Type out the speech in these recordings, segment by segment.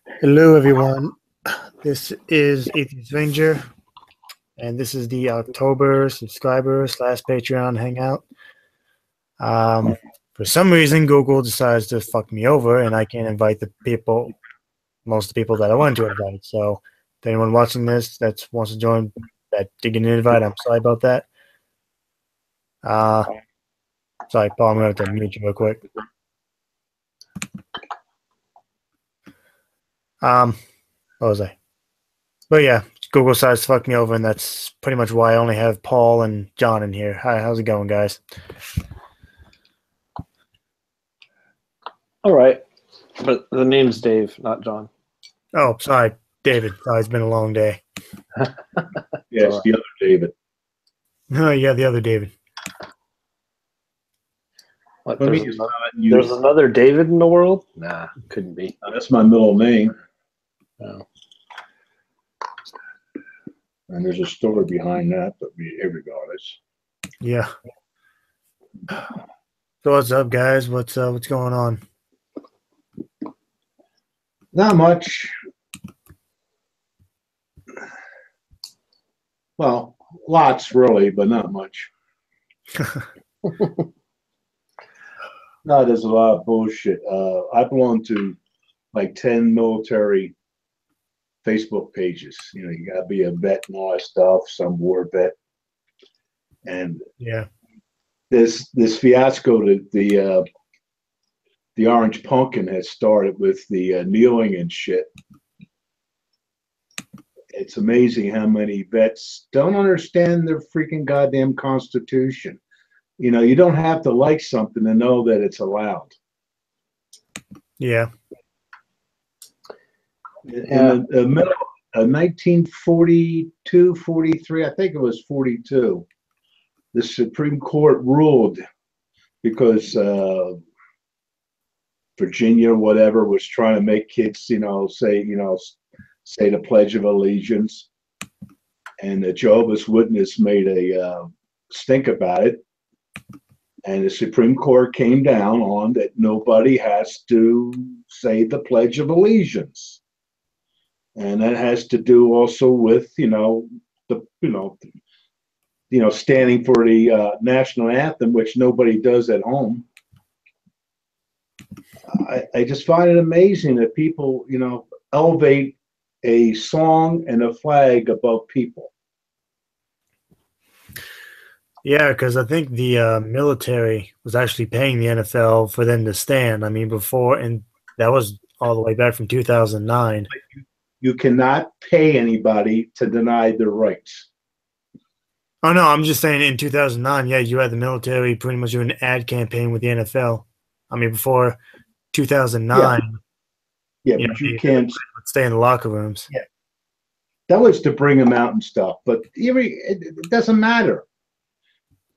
Hello, everyone. This is Atheist Ranger, and this is the October subscriber slash Patreon hangout. For some reason, Google decides to fuck me over, and I can't invite most of the people that I wanted to invite. So, if anyone watching this that wants to join, that did get an invite, I'm sorry about that. Sorry, Paul, I'm going to have to mute you real quick. What was I? But yeah, Google decides to fuck me over, and that's pretty much why I only have Paul and John in here. Hi, how's it going, guys? All right, but the name's Dave, not John. Oh, sorry, David. Sorry, it's been a long day. Yes, the other David. Oh, yeah, the other David. What, there's another David in the world? Nah, couldn't be. That's my middle name. No. And there's a story behind that, but regardless. Yeah. So what's up, guys? What's going on? Not much. Well, lots really, but not much. No, there's a lot of bullshit. I belong to like 10 military Facebook pages. You know, you gotta be a vet and all that stuff, some war vet. And yeah, this fiasco that the Orange Pumpkin has started with the kneeling and shit. It's amazing how many vets don't understand their freaking goddamn Constitution. You know, you don't have to like something to know that it's allowed. Yeah. In the middle of 1942, 43, I think it was 42, the Supreme Court ruled because Virginia or whatever was trying to make kids, say the Pledge of Allegiance, and the Jehovah's Witness made a stink about it, and the Supreme Court came down on that nobody has to say the Pledge of Allegiance, and that has to do also with standing for the national anthem, which nobody does at home. I just find it amazing that people, elevate a song and a flag above people. Yeah, because I think the military was actually paying the NFL for them to stand. I mean, before, and that was all the way back from 2009. You cannot pay anybody to deny their rights. Oh, no, I'm just saying in 2009, yeah, you had the military pretty much doing an ad campaign with the NFL. I mean, before 2009. Yeah, but you can't stay in the locker rooms. Yeah, that was to bring them out and stuff. But it doesn't matter.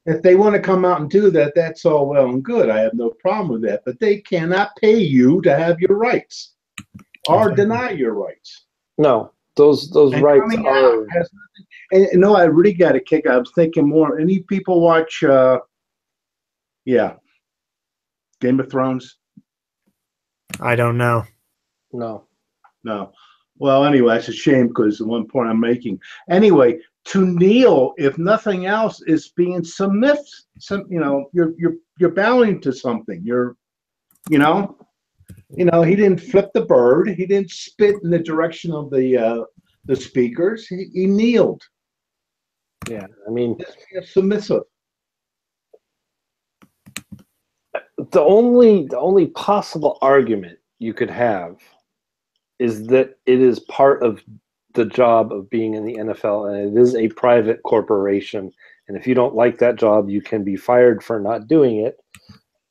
If they want to come out and do that, that's all well and good. I have no problem with that. But they cannot pay you to have your rights or deny your rights. No, those rights are. And no, I really got a kick. I was thinking more. Any people watch? Game of Thrones. I don't know. No. Well, anyway, it's a shame because the one point I'm making. Anyway, to kneel, if nothing else, is being submissive. You're bowing to something. He didn't flip the bird. He didn't spit in the direction of the speakers. He kneeled. Yeah, I mean, submissive. The only possible argument you could have is that it is part of the job of being in the NFL, and it is a private corporation. And if you don't like that job, you can be fired for not doing it,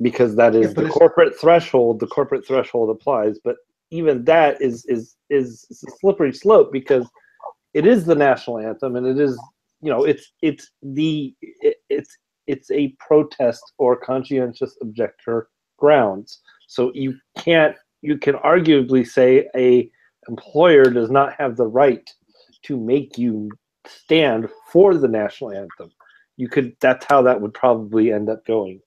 because that is the corporate threshold. The corporate threshold applies, but even that is a slippery slope, because it is the national anthem, and it is, it's a protest or conscientious objector grounds. So you can arguably say a employer does not have the right to make you stand for the national anthem. That's how that would probably end up going.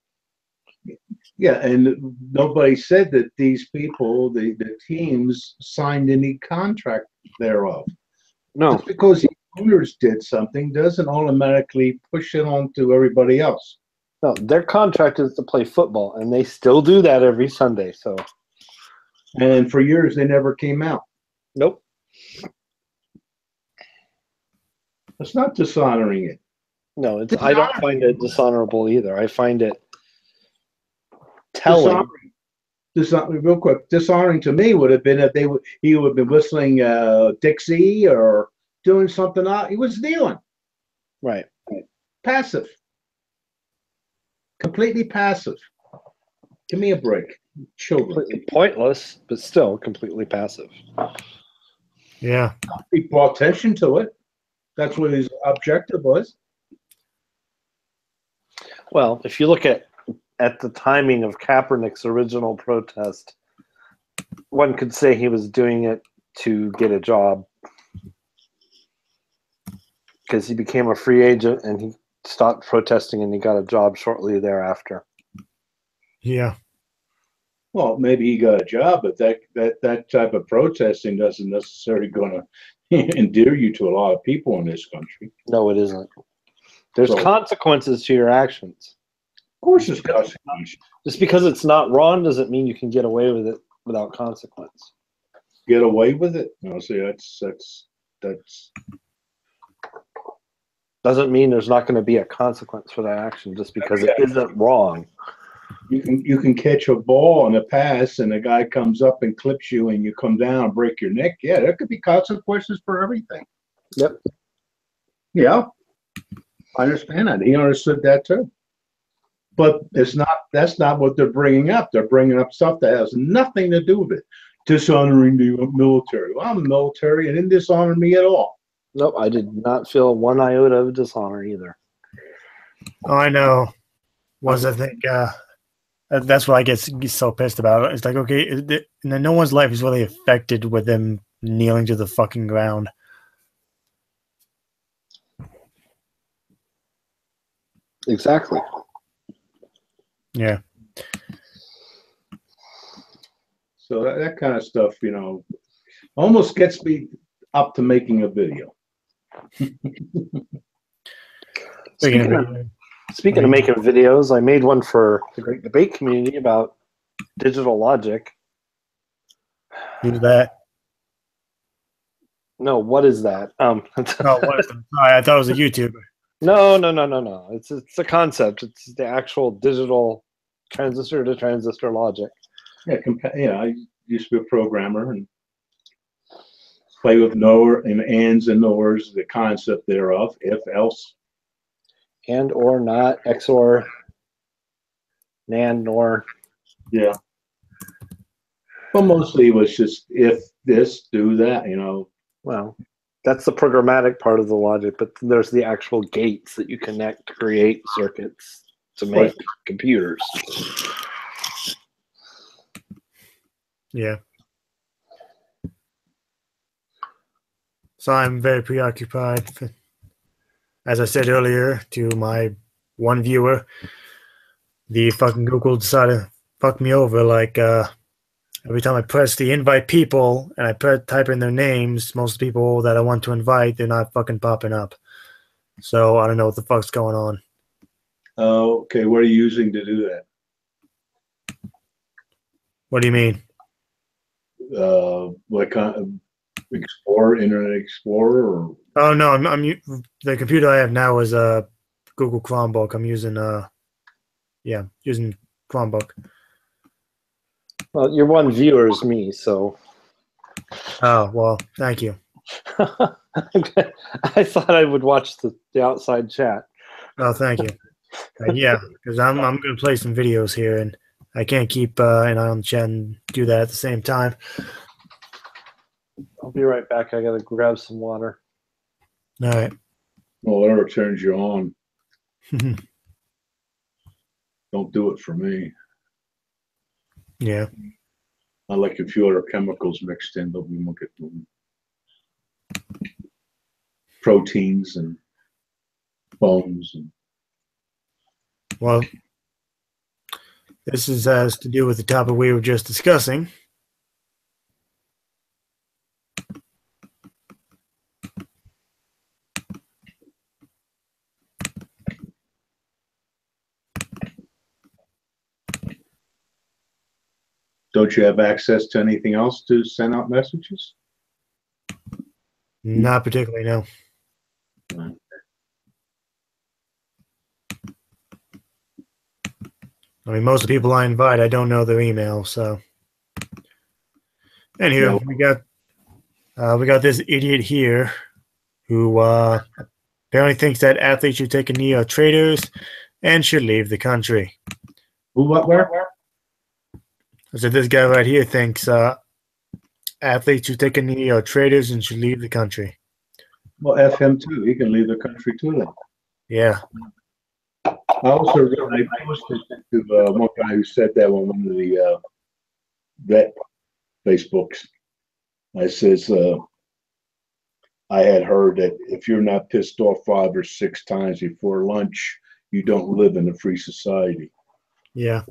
Yeah, and nobody said that these people, the teams, signed any contract thereof. No, Just because the owners did something doesn't automatically push it on to everybody else. no, their contract is to play football, and they still do that every Sunday. So, And for years, they never came out. nope. It's not dishonoring it. No, it's. I don't find it dishonorable either. I find it telling. Real quick, dishonoring to me would have been if he would have been whistling Dixie or doing something out. He was kneeling, Right. passive, completely passive. Give me a break, children. Completely pointless, but still completely passive. Yeah. He brought attention to it. That's what his objective was. Well, if you look at the timing of Kaepernick's original protest, one could say he was doing it to get a job because he became a free agent and he stopped protesting and he got a job shortly thereafter. Yeah. Well, maybe he got a job, but that type of protesting doesn't necessarily going to endear you to a lot of people in this country. No, it isn't. There's So, consequences to your actions. of course, there's consequences. Just because it's not wrong doesn't mean you can get away with it without consequence. Get away with it. No, see, that's Doesn't mean there's not going to be a consequence for that action just because it isn't wrong. you can catch a ball on a pass and a guy comes up and clips you and you come down and break your neck. Yeah, there could be consequences for everything. Yep. Yeah, I understand that. He understood that too. But that's not what they're bringing up. They're bringing up stuff that has nothing to do with it. Dishonoring the military. Well, I'm military. It didn't dishonor me at all. Nope, I did not feel one iota of dishonor either. Oh, I know. I think that's what I get so pissed about. It's like, okay, and then no one's life is really affected with them kneeling to the fucking ground. Exactly. Yeah. So that kind of stuff, almost gets me up to making a video. Speaking of making videos, I made one for the Great Debate community about digital logic. Who's that? No, what is that? Oh, what is that? I thought it was a YouTuber. No. It's a concept. It's the actual digital transistor to transistor logic. Yeah, I used to be a programmer and play with nor and ands and nors, the concept thereof, if else. And or not, XOR, NAND, nor. Yeah. But mostly it was just if this, do that, Well, that's the programmatic part of the logic, but there's the actual gates that you connect to create circuits to make computers. Yeah. So I'm very preoccupied, as I said earlier to my one viewer. The fucking Google decided to fuck me over. Like every time I press the invite people and I type in their names, most people that I want to invite, they're not fucking popping up. So I don't know what the fuck's going on. Okay, what are you using to do that? What do you mean? What kind of Explorer, Internet Explorer, or? Oh no, I'm the computer I have now is a Google Chromebook. I'm using using Chromebook. Well, your one viewer is me, so. Oh well, thank you. I thought I would watch the outside chat. Oh, thank you. Yeah, because I'm gonna play some videos here, and I can't keep an eye on the chat and do that at the same time. I'll be right back. I gotta grab some water. All right. Well, whatever turns you on. Don't do it for me. Yeah. I like a few other chemicals mixed in, but we won't get them. Proteins and bones. Well, This has to do with the topic we were just discussing. Don't you have access to anything else to send out messages? Not particularly, no. I mean, most of the people I invite, I don't know their email, so. Anywho, we got this idiot here who apparently thinks that athletes should take a knee are traitors and should leave the country. Who, what, where? So this guy right here thinks athletes who take a knee are traitors and should leave the country. Well, F him too. He can leave the country too then. Yeah. I posted to one guy who said that on one of the vet Facebooks. I says, I had heard that if you're not pissed off 5 or 6 times before lunch, you don't live in a free society. Yeah.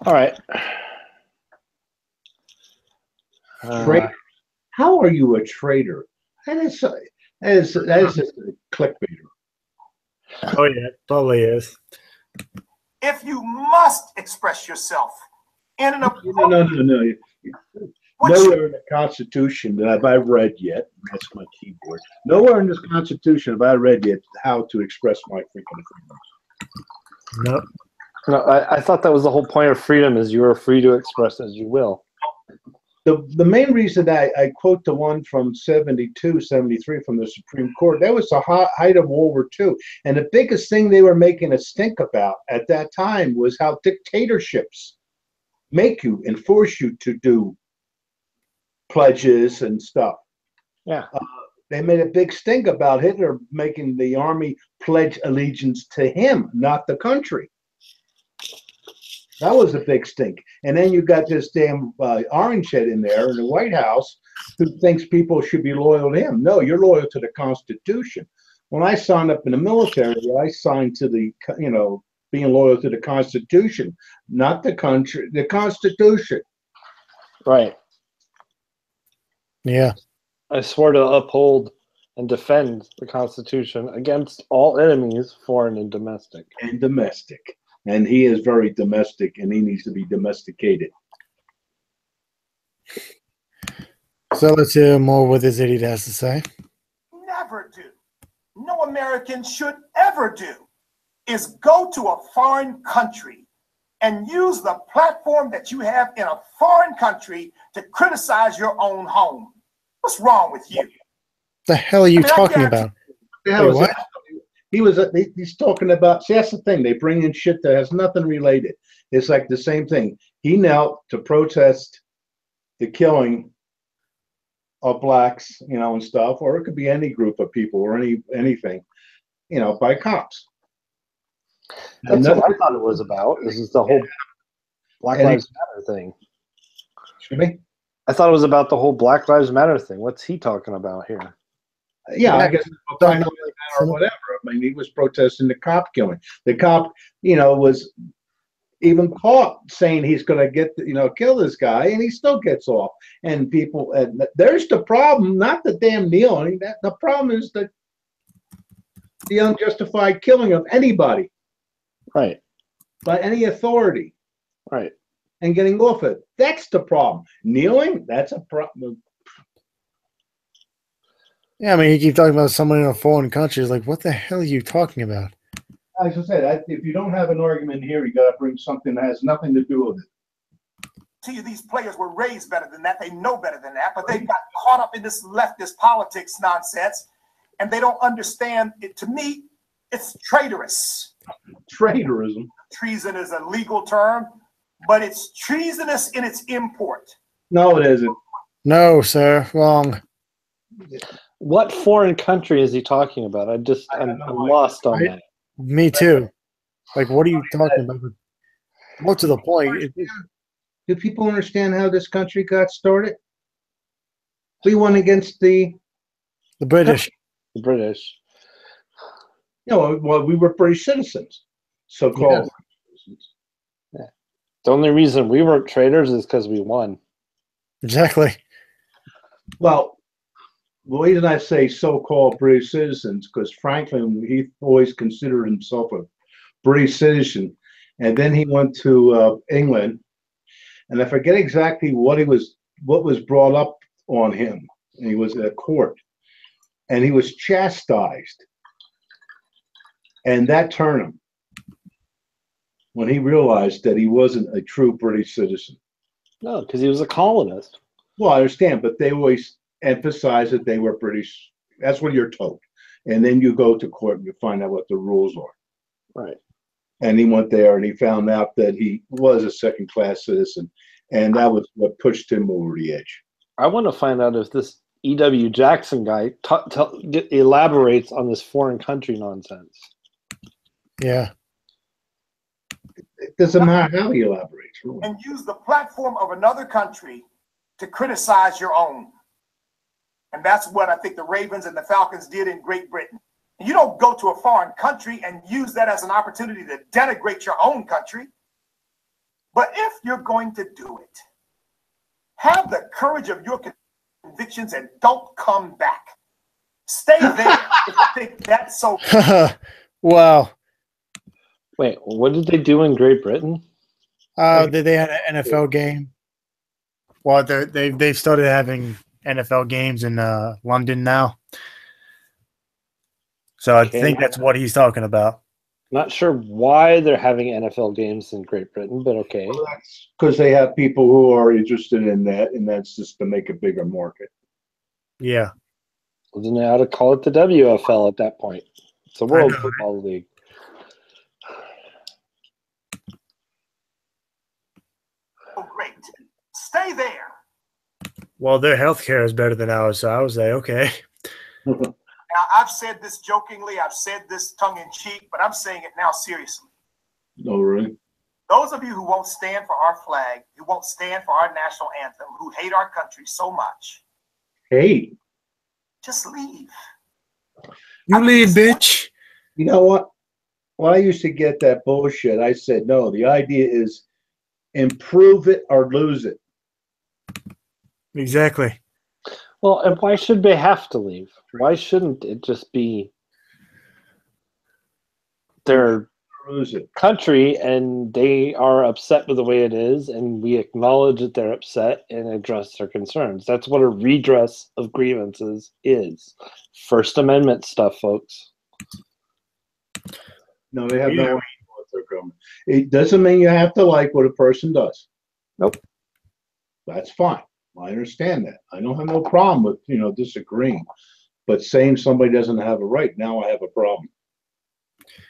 All right. Traitor. How are you a traitor? That is just a clickbaiter. Oh, yeah, it probably is. If you must express yourself in an No. Nowhere in the Constitution that have I read yet, that's my keyboard, nowhere in this Constitution have I read yet how to express my freaking feelings. Nope. No, I thought that was the whole point of freedom, is you are free to express as you will. The main reason I quote the one from 72, 73 from the Supreme Court, that was the height of World War II. And the biggest thing they were making a stink about at that time was how dictatorships make you and force you to do pledges and stuff. Yeah. They made a big stink about Hitler making the army pledge allegiance to him, not the country. That was a big stink. And then you got this damn orange head in there in the White House who thinks people should be loyal to him. No, you're loyal to the Constitution. When I signed up in the military, I signed to the, being loyal to the Constitution, not the country, the Constitution. Right. Yeah. I swore to uphold and defend the Constitution against all enemies, foreign and domestic. And domestic. And he is very domestic, and he needs to be domesticated. So let's hear more what this idiot has to say. never do, no American should ever do, is go to a foreign country and use the platform that you have in a foreign country to criticize your own home. What's wrong with you? The hell are you talking about? Wait, what? He's talking about, see, that's the thing. They bring in shit that has nothing related. It's like the same thing. He knelt to protest the killing of blacks, and stuff, or it could be any group of people or anything, by cops. That's what I thought it was about. This is the whole Black Lives Matter thing. Excuse me? I thought it was about the whole Black Lives Matter thing. What's he talking about here? Yeah, I guess or whatever. I mean, he was protesting the cop killing. The cop, was even caught saying he's going to get, kill this guy, and he still gets off. And people, and there's the problem, not the damn kneeling. The problem is the unjustified killing of anybody, right, by any authority, right, and getting off it. That's the problem. Kneeling, that's a problem. Yeah, I mean, you keep talking about someone in a foreign country. It's like, what the hell are you talking about? As I said, if you don't have an argument here, you got to bring something that has nothing to do with it. See, these players were raised better than that. They know better than that, but they got caught up in this leftist politics nonsense, and they don't understand it. To me, it's traitorous. Traitorism. Treason is a legal term, but it's treasonous in its import. No, it isn't. No, sir, wrong. What foreign country is he talking about? I'm lost on that. Me too. Like, what are you talking about? More to the point. Do people understand how this country got started? We won against the British. The British. Well, we were British citizens. so-called citizens. Yeah. The only reason we weren't traitors is because we won. Exactly. Well, the reason I say so-called British citizens, because Franklin, he always considered himself a British citizen, and then he went to England, and I forget exactly what was brought up on him. And he was at a court, and he was chastised, and that turned him when he realized that he wasn't a true British citizen. No, because he was a colonist. Well, I understand, but they always emphasize that they were British. That's what you're told. And then you go to court and you find out what the rules are. Right. And he went there and he found out that he was a second-class citizen. And that was what pushed him over the edge. I want to find out if this E.W. Jackson guy elaborates on this foreign country nonsense. Yeah. It doesn't matter how he elaborates. Really. And use the platform of another country to criticize your own. And that's what I think the Ravens and the Falcons did in Great Britain. And you don't go to a foreign country and use that as an opportunity to denigrate your own country. But if you're going to do it, have the courage of your convictions and don't come back. Stay there if you think that's so. Wow. Wait, what did they do in Great Britain? They had an NFL game. Well, they've started having NFL games in London now. So I think that's what he's talking about. Not sure why they're having NFL games in Great Britain, but okay. Well, that's because they have people who are interested in that, and that's just to make a bigger market. Yeah. Well, then they ought to call it the WFL at that point. It's a World Football League. Oh, great. Stay there. Well, their healthcare is better than ours, so I was like, okay. Now, I've said this jokingly, I've said this tongue-in-cheek, but I'm saying it now seriously. Oh, really? Those of you who won't stand for our flag, who won't stand for our national anthem, who hate our country so much, Hey, just leave. You leave, bitch. you know what? When I used to get that bullshit, I said, no, the idea is improve it or lose it. Exactly. Well, and why should they have to leave? Why shouldn't it just be their Lose it. country and they are upset with the way it is and we acknowledge that they're upset and address their concerns? That's what a redress of grievances is. First Amendment stuff, folks. No, they have no idea what they're going. It doesn't mean you have to like what a person does. Nope. That's fine. I understand that. I don't have no problem with, disagreeing. But saying somebody doesn't have a right, now I have a problem.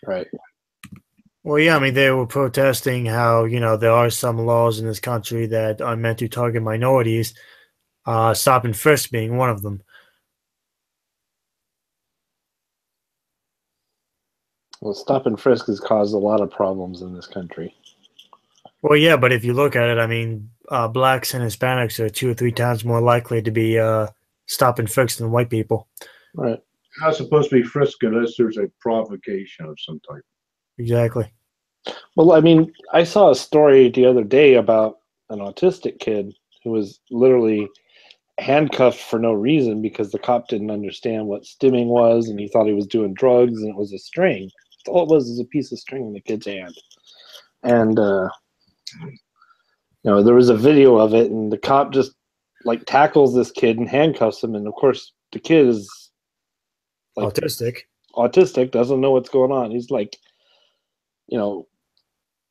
Right. Well, yeah, I mean, they were protesting how, there are some laws in this country that are meant to target minorities, stop and frisk being one of them. Well, stop and frisk has caused a lot of problems in this country. Well, yeah, but if you look at it, I mean, blacks and Hispanics are 2 or 3 times more likely to be stop and frisked than white people. Right. You're not supposed to be frisked unless there's a provocation of some type. Exactly. Well, I mean, I saw a story the other day about an autistic kid who was literally handcuffed for no reason because the cop didn't understand what stimming was and he thought he was doing drugs and it was a string. All it was a piece of string in the kid's hand. And, there was a video of it and the cop just like tackles this kid and handcuffs him. And of course, the kid is like autistic, doesn't know what's going on. He's like,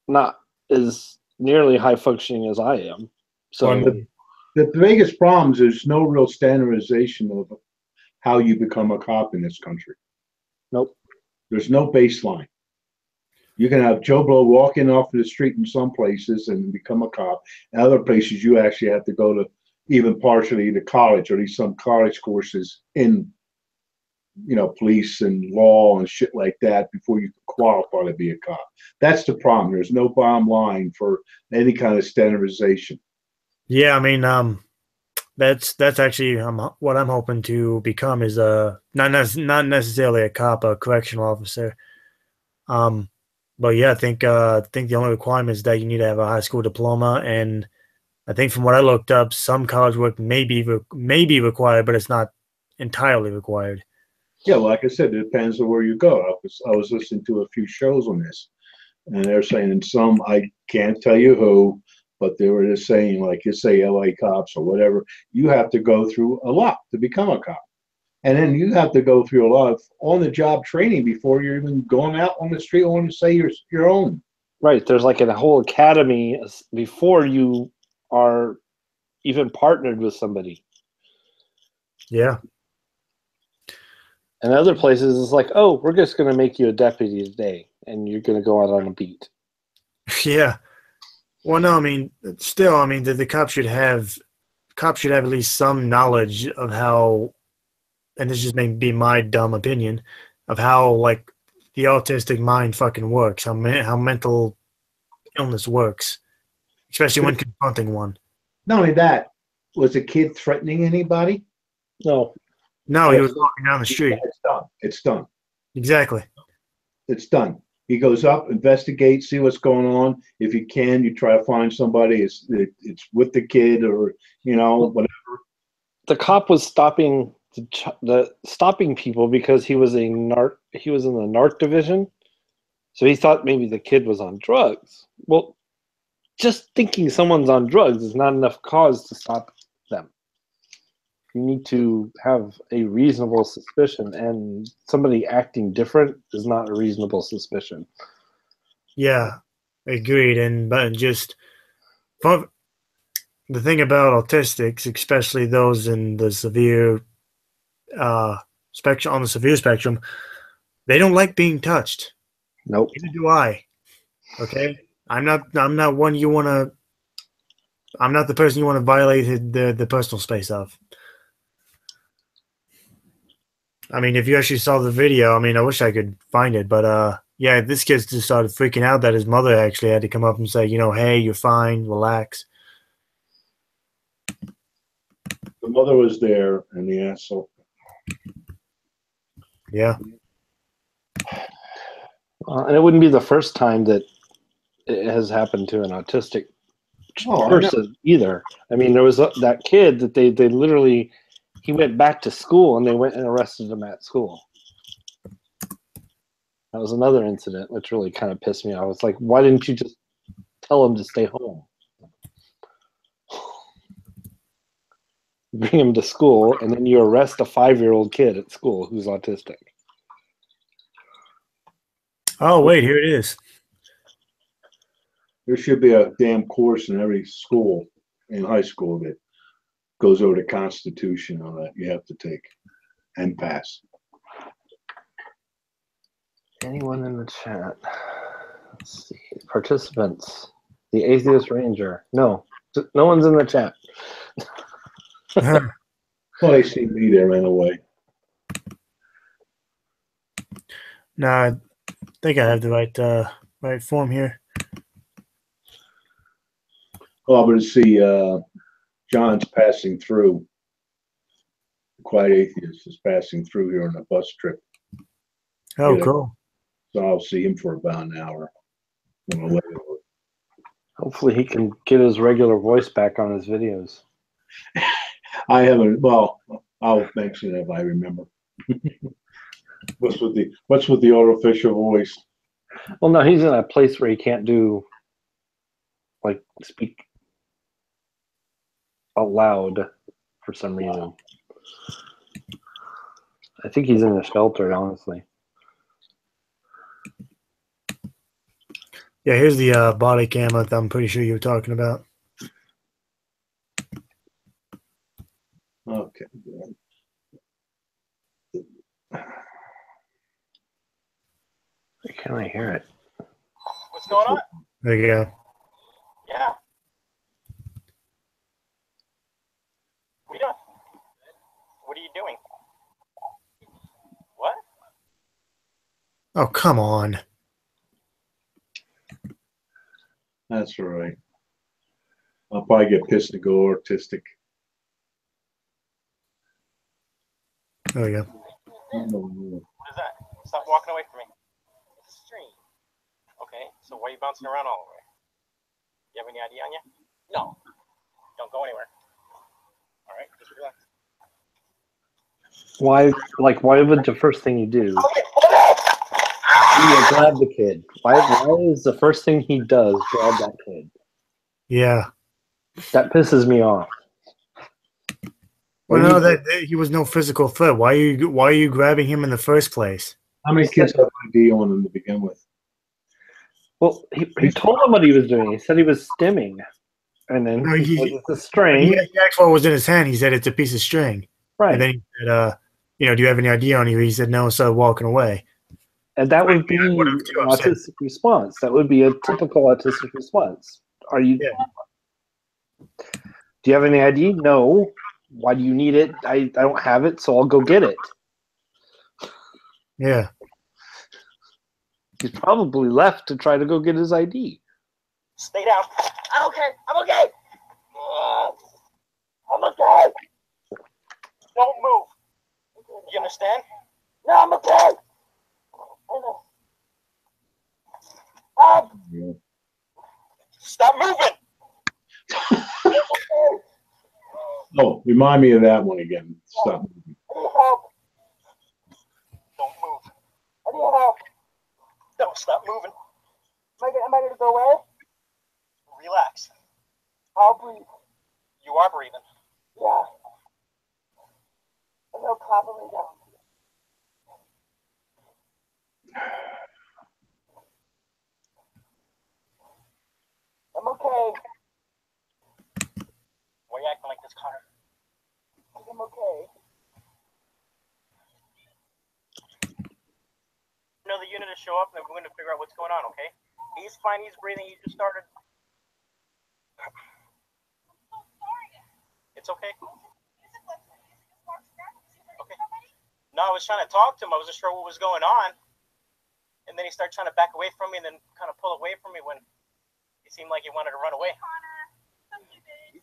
not as nearly high functioning as I am. So the biggest problem is there's no real standardization of how you become a cop in this country. Nope. There's no baseline. You can have Joe Blow walking off the street in some places and become a cop. In other places, you actually have to go to even partially to college or at least some college courses in, police and law and shit like that before you can qualify to be a cop. That's the problem. There's no bottom line for any kind of standardization. Yeah, I mean, that's actually what I'm hoping to become is not necessarily a cop, a correctional officer. But yeah, I think the only requirement is that you need to have a high school diploma, and I think from what I looked up, some college work may be required, but it's not entirely required. Yeah, like I said, it depends on where you go. I was listening to a few shows on this, and they're saying in some, I can't tell you who, but they were just saying, like you say, LA cops or whatever, you have to go through a lot to become a cop. And then you have to go through a lot of on-the-job training before you're even going out on the street and to say you're your own. Right. There's like a whole academy before you are even partnered with somebody. Yeah. And other places, it's like, oh, we're just going to make you a deputy today, and you're going to go out on a beat. Yeah. Well, no, I mean, still, I mean, the cops should have at least some knowledge of how, and this just may be my dumb opinion, of how like the autistic mind fucking works, how mental illness works, especially when confronting one. Not only that, was the kid threatening anybody? No. No, he was walking down the street. It's done. It's done. Exactly. It's done. He goes up, investigates, see what's going on. If you can, you try to find somebody. It's with the kid, or whatever. The cop was stopping stopping people because he was in the narc division, so he thought maybe the kid was on drugs. Well, just thinking someone's on drugs is not enough cause to stop them. You need to have a reasonable suspicion, and somebody acting different is not a reasonable suspicion. Yeah, agreed. But just the thing about autistics, especially those in the severe spectrum, on the severe spectrum, they don't like being touched. Nope. Neither do I. Okay, I'm not one you want to. I'm not the person you want to violate the personal space of. I mean, if you actually saw the video, I mean, I wish I could find it, but yeah, this kid just started freaking out that his mother actually had to come up and say, hey, you're fine, relax. The mother was there, and the asshole. Yeah. And it wouldn't be the first time that it has happened to an autistic person either. I mean, there was that kid that they literally, he went back to school and they went and arrested him at school. That was another incident which really kind of pissed me off. It's like, why didn't you just tell him to stay home? Bring him to school, and then you arrest a 5-year-old kid at school who's autistic. Oh, wait, here it is. There should be a damn course in every school, in high school, that goes over the Constitution on that you have to take and pass. Anyone in the chat? Let's see. Participants. The Atheist Ranger. No. No one's in the chat. Well, they see me, they ran away. No, I think I have the right form here. Oh, but to see John's passing through. The Quiet Atheist is passing through here on a bus trip. Oh, cool. So I'll see him for about an hour. Hopefully he can get his regular voice back on his videos. I haven't. Well, I'll mention it if I remember. What's with the artificial voice? Well, no, he's in a place where he can't do like speak aloud for some reason. I think he's in a shelter, honestly. Yeah, here's the body cam that I'm pretty sure you were talking about. Okay. Can I hear it? What's going on? There you go. Yeah. What are you doing? What are you doing? What? Oh, come on. That's right. I'll probably get pissed to go autistic. There we go. What is that? Stop walking away from me. It's a stream. Okay. So why are you bouncing around all the way? You have any ID on you? No. Don't go anywhere. All right, just relax. Why would the first thing you do? You grab the kid. Why is the first thing he does grab that kid? Yeah. That pisses me off. Well, no, that he was no physical threat. Why are you grabbing him in the first place? How many kids have ID on them to begin with? Well, he told him what he was doing. He said he was stimming. And then No, he said it's a string. He asked what was in his hand. He said it's a piece of string. Right. And then he said, do you have any idea on you? He said no and started walking away. And that would be an autistic response. That would be a typical autistic response. Are you? Yeah. Do you have any ID? No. Why do you need it? I don't have it, so I'll go get it. Yeah. He's probably left to try to go get his ID. Stay down. I'm okay. I'm okay. I'm okay. Don't move. You understand? No, I'm okay. Stop moving. Oh, remind me of that one again. Stop moving. Don't move. I need help. No, stop moving. Am I going to go away? Relax. I'll breathe. You are breathing. Yeah. I'm no calming down. I'm okay. Why are you acting like this, Connor? I'm okay. You know the unit to show up and then we're going to figure out what's going on, okay? He's fine, he's breathing, you just started. It's okay. Okay. No, I was trying to talk to him. I wasn't sure what was going on. And then he started trying to back away from me and then kind of pull away from me when it seemed like he wanted to run away.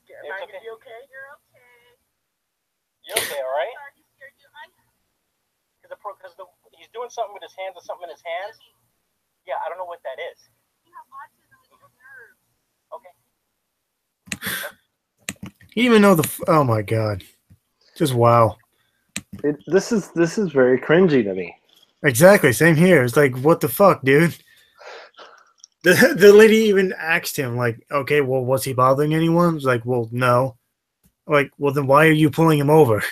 You're okay. You're okay. You're okay, all right? Because he's doing something with his hands or something in his hands. Yeah, I don't know what that is. You have autism with your nerves. Okay. You even know oh my god. Just wow. This is very cringy to me. Exactly, same here. It's like, what the fuck, dude? The lady even asked him, like, okay, well, was he bothering anyone? It's like, well, no. Like, well, then why are you pulling him over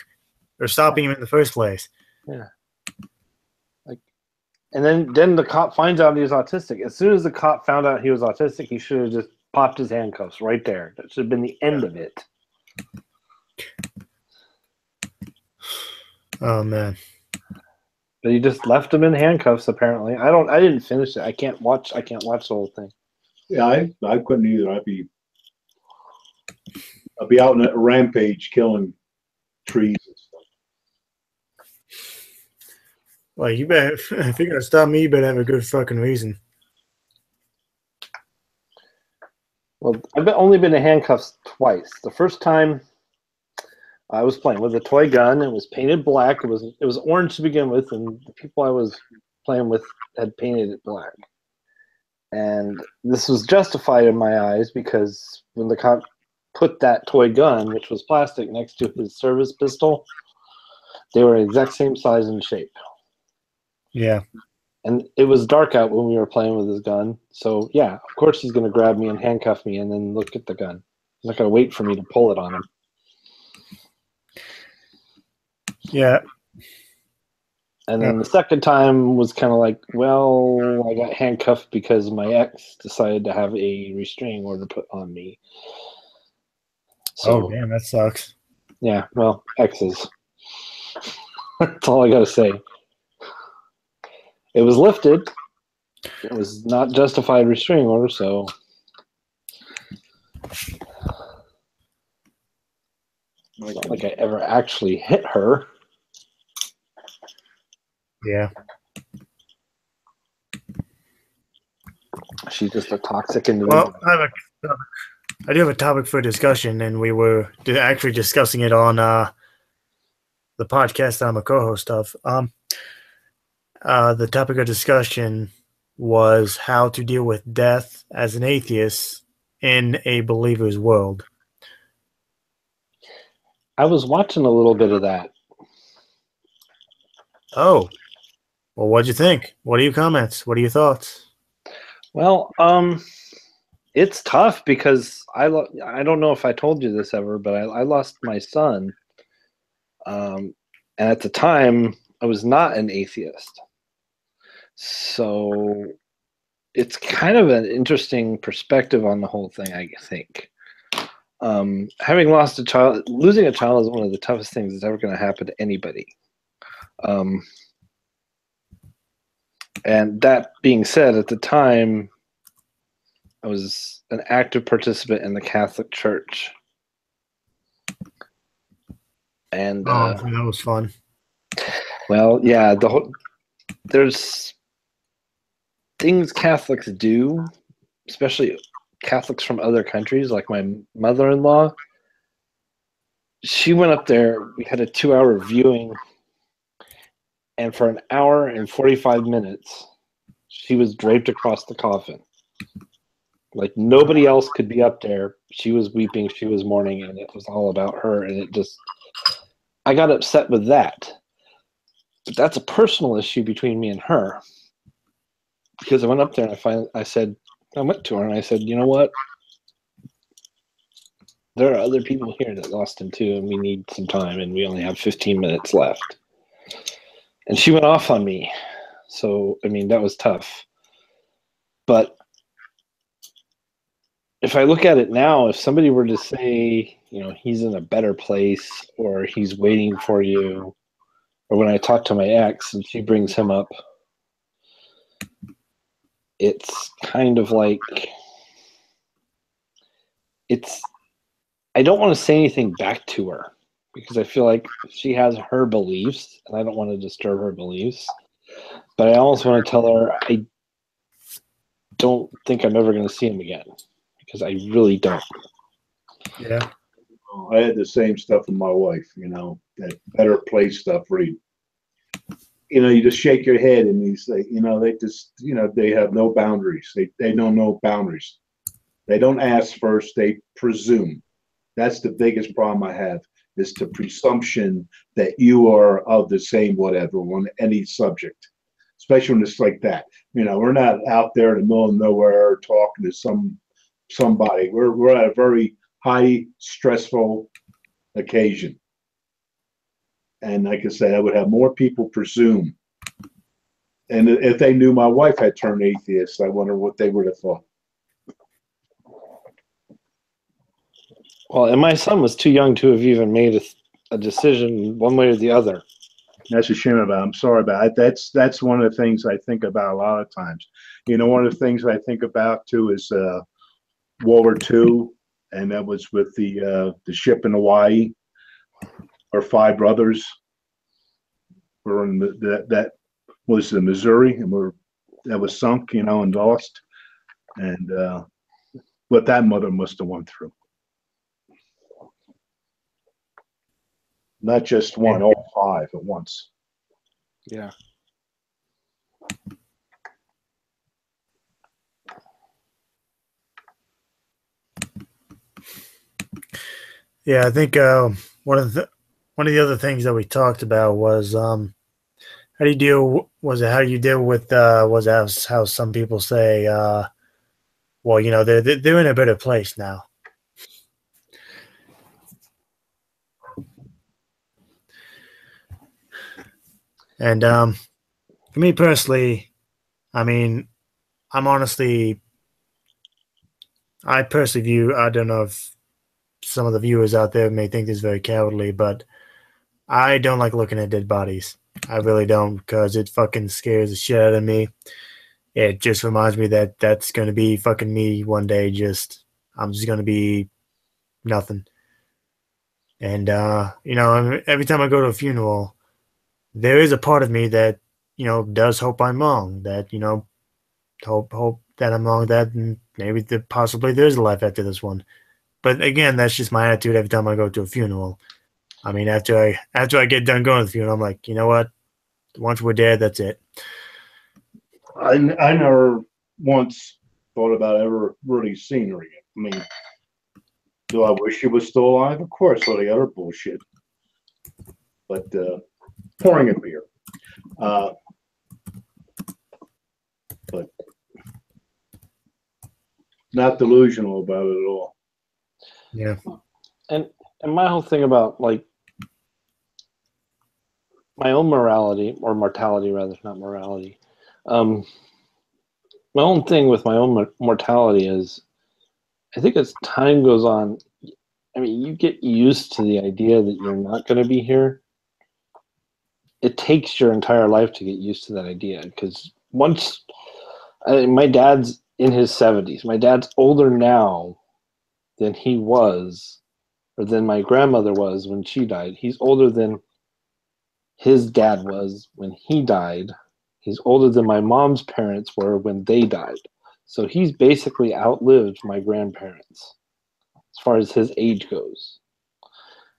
or stopping him in the first place? Yeah. And then the cop finds out he was autistic. As soon as the cop found out he was autistic, he should have just popped his handcuffs right there. That should have been the end of it. Oh man. But he just left him in handcuffs. Apparently, I didn't finish it. I can't watch the whole thing. Yeah, I couldn't either. I'd be out on a rampage killing trees and stuff. Well, you better, if you're gonna stop me, you better have a good fucking reason. Well, I've only been in handcuffs twice. The first time I was playing with a toy gun. It was painted black. It was orange to begin with, and the people I was playing with had painted it black. And this was justified in my eyes because when the cop put that toy gun, which was plastic, next to his service pistol, they were the exact same size and shape. Yeah. And it was dark out when we were playing with his gun. So, yeah, of course he's going to grab me and handcuff me and then look at the gun. He's not going to wait for me to pull it on him. Yeah. And then the second time was kind of like, well, I got handcuffed because my ex decided to have a restraining order put on me. So, oh, damn, that sucks. Yeah, well, exes. That's all I got to say. It was lifted. It was not justified restraining order, so... It's not like I ever actually hit her. Yeah. She's just a toxic individual. Well, I do have a topic for discussion, and we were actually discussing it on the podcast that I'm a co-host of. The topic of discussion was how to deal with death as an atheist in a believer's world. I was watching a little bit of that. Oh, well, what'd you think? What are your comments? What are your thoughts? Well, it's tough because I don't know if I told you this ever, but I lost my son. And at the time, I was not an atheist. So it's kind of an interesting perspective on the whole thing, I think. Having lost a child, losing a child is one of the toughest things that's ever going to happen to anybody. And that being said, at the time, I was an active participant in the Catholic Church. And that was fun. Well, yeah, there's things Catholics do, especially Catholics from other countries, like my mother-in-law. She went up there, we had a 2-hour viewing, and for an hour and 45 minutes, she was draped across the coffin. Like, nobody else could be up there. She was weeping, she was mourning, and it was all about her, and it just... I got upset with that. But that's a personal issue between me and her. Because I went up there and I went to her and I said, you know what? There are other people here that lost him too, and we need some time, and we only have 15 minutes left. And she went off on me. So, I mean, that was tough. But if I look at it now, if somebody were to say, you know, he's in a better place, or he's waiting for you, or when I talk to my ex and she brings him up, it's kind of like, I don't want to say anything back to her because I feel like she has her beliefs and I don't want to disturb her beliefs. But I also want to tell her I don't think I'm ever going to see him again because I really don't. Yeah. I had the same stuff with my wife, you know, that better place stuff where you just shake your head and you say, they just, they have no boundaries. They know no boundaries. They don't ask first, they presume. That's the biggest problem I have, is the presumption that you are of the same whatever on any subject, especially when it's like that. We're not out there in the middle of nowhere talking to somebody. We're at a very high stressful occasion. And like I said, I would have more people presume. And if they knew my wife had turned atheist, I wonder what they would have thought. Well, and my son was too young to have even made a decision one way or the other. That's a shame about it. I'm sorry about it. That's one of the things I think about a lot of times. One of the things I think about too is World War II, and that was with the ship in Hawaii. Our 5 brothers were in that was the Missouri, and that was sunk, and lost, and what that mother must have went through. Not just one, all 5 at once. Yeah. Yeah, I think one of the other things that we talked about was how do you deal with how some people say well, they're in a better place now. And for me personally, I mean, I personally view, I don't know if some of the viewers out there may think this is very cowardly, but I don't like looking at dead bodies. I really don't, because it fucking scares the shit out of me. It just reminds me that that's going to be fucking me one day. I'm just going to be nothing. And, every time I go to a funeral, there is a part of me that, does hope I'm wrong, that, hope that I'm wrong, that maybe possibly there's a life after this one. But again, that's just my attitude every time I go to a funeral. I mean, after I get done going to the funeral, I'm like, you know what? Once we're dead, that's it. I never once thought about ever really seeing her again. I mean, do I wish she was still alive? Of course, all the other bullshit. But pouring a beer. But not delusional about it at all. Yeah. And my whole thing about like my own morality or mortality rather, not morality. My own thing with my own mortality is, I think as time goes on, I mean, you get used to the idea that you're not going to be here. It takes your entire life to get used to that idea, because once my dad's in his 70s, my dad's older now than he was, or than my grandmother was when she died. He's older than his dad was when he died. He's older than my mom's parents were when they died. So he's basically outlived my grandparents as far as his age goes.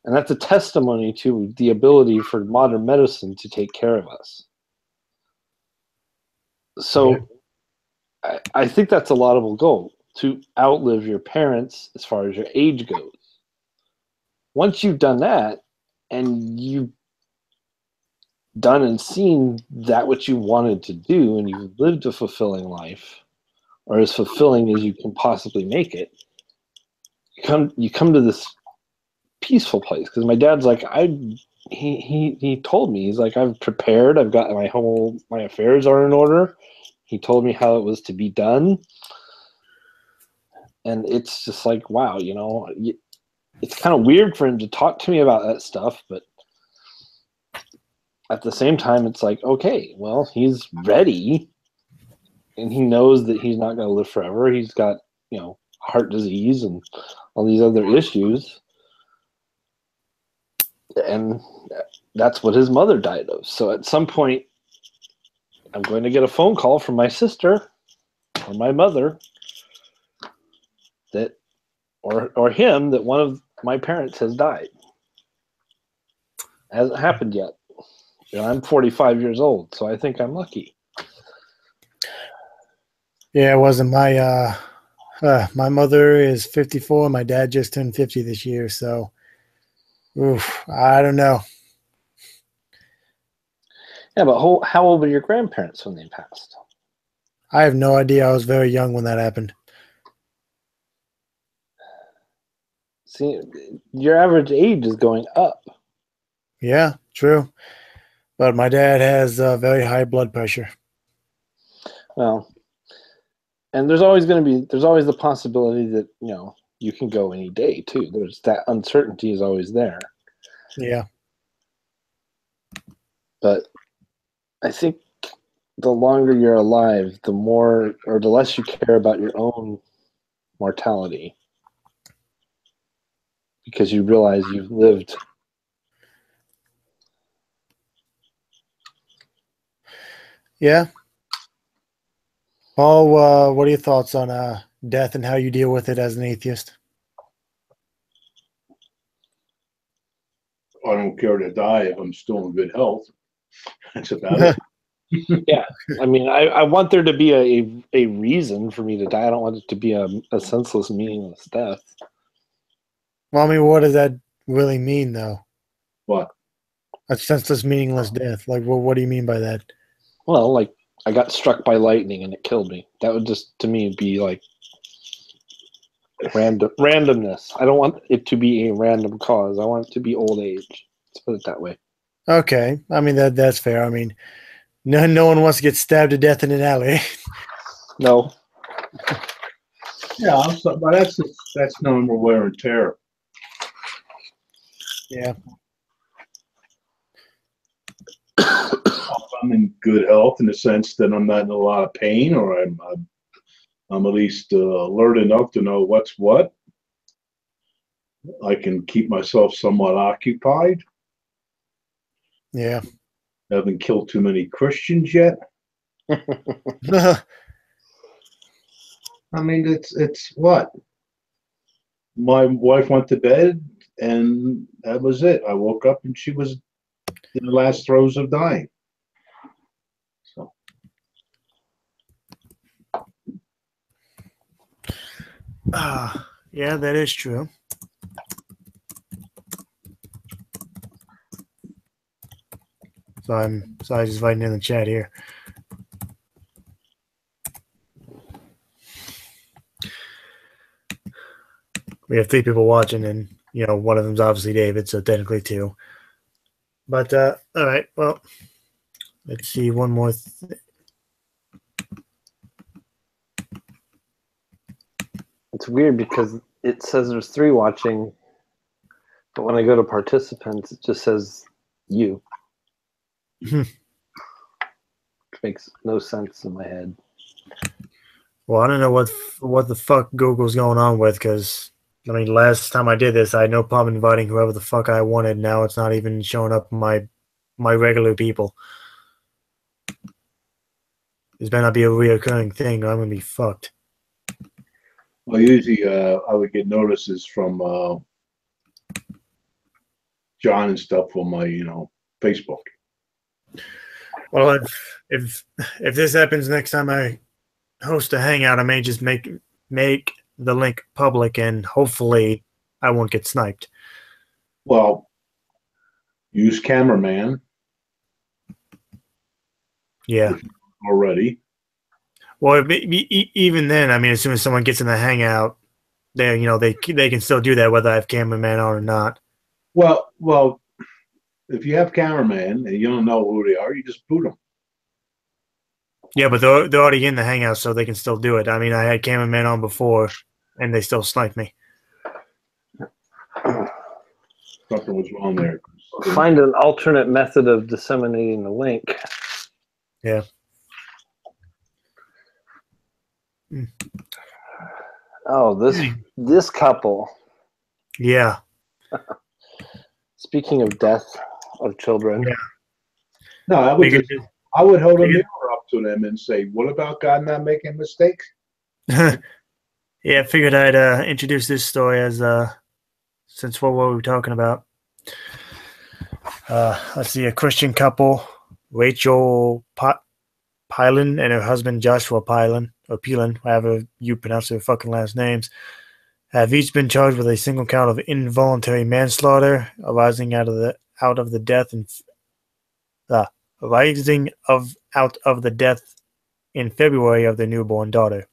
And that's a testimony to the ability for modern medicine to take care of us. So I think that's a laudable goal, to outlive your parents as far as your age goes. Once you've done that, and you've done and seen that what you wanted to do, and you've lived a fulfilling life, or as fulfilling as you can possibly make it, you come to this peaceful place. Because my dad's like, he told me, he's like, I've prepared, I've got my affairs are in order. He told me how it was to be done. And it's just like, wow, you know, it's kind of weird for him to talk to me about that stuff, but at the same time, it's like, okay, well, he's ready, and he knows that he's not going to live forever. He's got, you know, heart disease and all these other issues, and that's what his mother died of. So at some point, I'm going to get a phone call from my sister or my mother that, or him, that one of my parents has died. It hasn't happened yet. You know, I'm 45 years old, so I think I'm lucky. Yeah, it wasn't my mother is 54. My dad just turned 50 this year, so I don't know. Yeah, but how old were your grandparents when they passed? I have no idea. I was very young when that happened. See, your average age is going up. Yeah, true. But my dad has very high blood pressure. Well, and there's always the possibility that, you know, you can go any day too. There's that uncertainty is always there. Yeah. But I think the longer you're alive, the more or the less you care about your own mortality, because you realize you've lived. Yeah. Paul, what are your thoughts on death and how you deal with it as an atheist? I don't care to die if I'm still in good health. That's about it. Yeah, I mean, I want there to be a reason for me to die. I don't want it to be a senseless, meaningless death. Well, I mean, what does that really mean, though? What? A senseless, meaningless death. Like, well, what do you mean by that? Well, like, I got struck by lightning and it killed me. That would just, to me, be like randomness. I don't want it to be a random cause. I want it to be old age. Let's put it that way. Okay, I mean that's fair. I mean, no one wants to get stabbed to death in an alley. No. Yeah, but that's normal wear and tear. Yeah. I'm in good health in the sense that I'm not in a lot of pain, or I'm at least alert enough to know what's what. I can keep myself somewhat occupied. Yeah. I haven't killed too many Christians yet. I mean, it's what? My wife went to bed, and that was it. I woke up, and she was in the last throes of dying. So, Yeah, that is true. So I'm just writing in the chat here. We have 3 people watching, and one of them's obviously David, so technically 2. But all right, well, let's see one more. It's weird because it says there's 3 watching, but when I go to participants, it just says you. Which makes no sense in my head. Well, I don't know what the fuck Google's going on with, because I mean, last time I did this, I had no problem inviting whoever the fuck I wanted. Now it's not even showing up my regular people. This better not be a reoccurring thing, or I'm gonna be fucked. Well, usually I would get notices from John and stuff on my, Facebook. Well, if this happens next time I host a hangout, I may just make the link public, and hopefully I won't get sniped. Well, use cameraman. Yeah. Already. Well, even then, I mean, as soon as someone gets in the hangout, they can still do that whether I have cameraman on or not. Well, if you have cameraman and you don't know who they are, you just boot them. Yeah, but they're already in the hangout, so they can still do it. I mean, I had cameraman on before, and they still sniped me. Something was wrong there. Find an alternate method of disseminating the link. Yeah. Oh, this couple. Yeah. Speaking of death of children. Yeah. No, I would hold a mirror up to them and say, "What about God not making mistakes?" Yeah, I figured I'd introduce this story as since what were we talking about? Let's see, a Christian couple, Rachel Pilon and her husband Joshua Pilon, or Pilon, however you pronounce their fucking last names, have each been charged with a single count of involuntary manslaughter arising out of the death in February of their newborn daughter.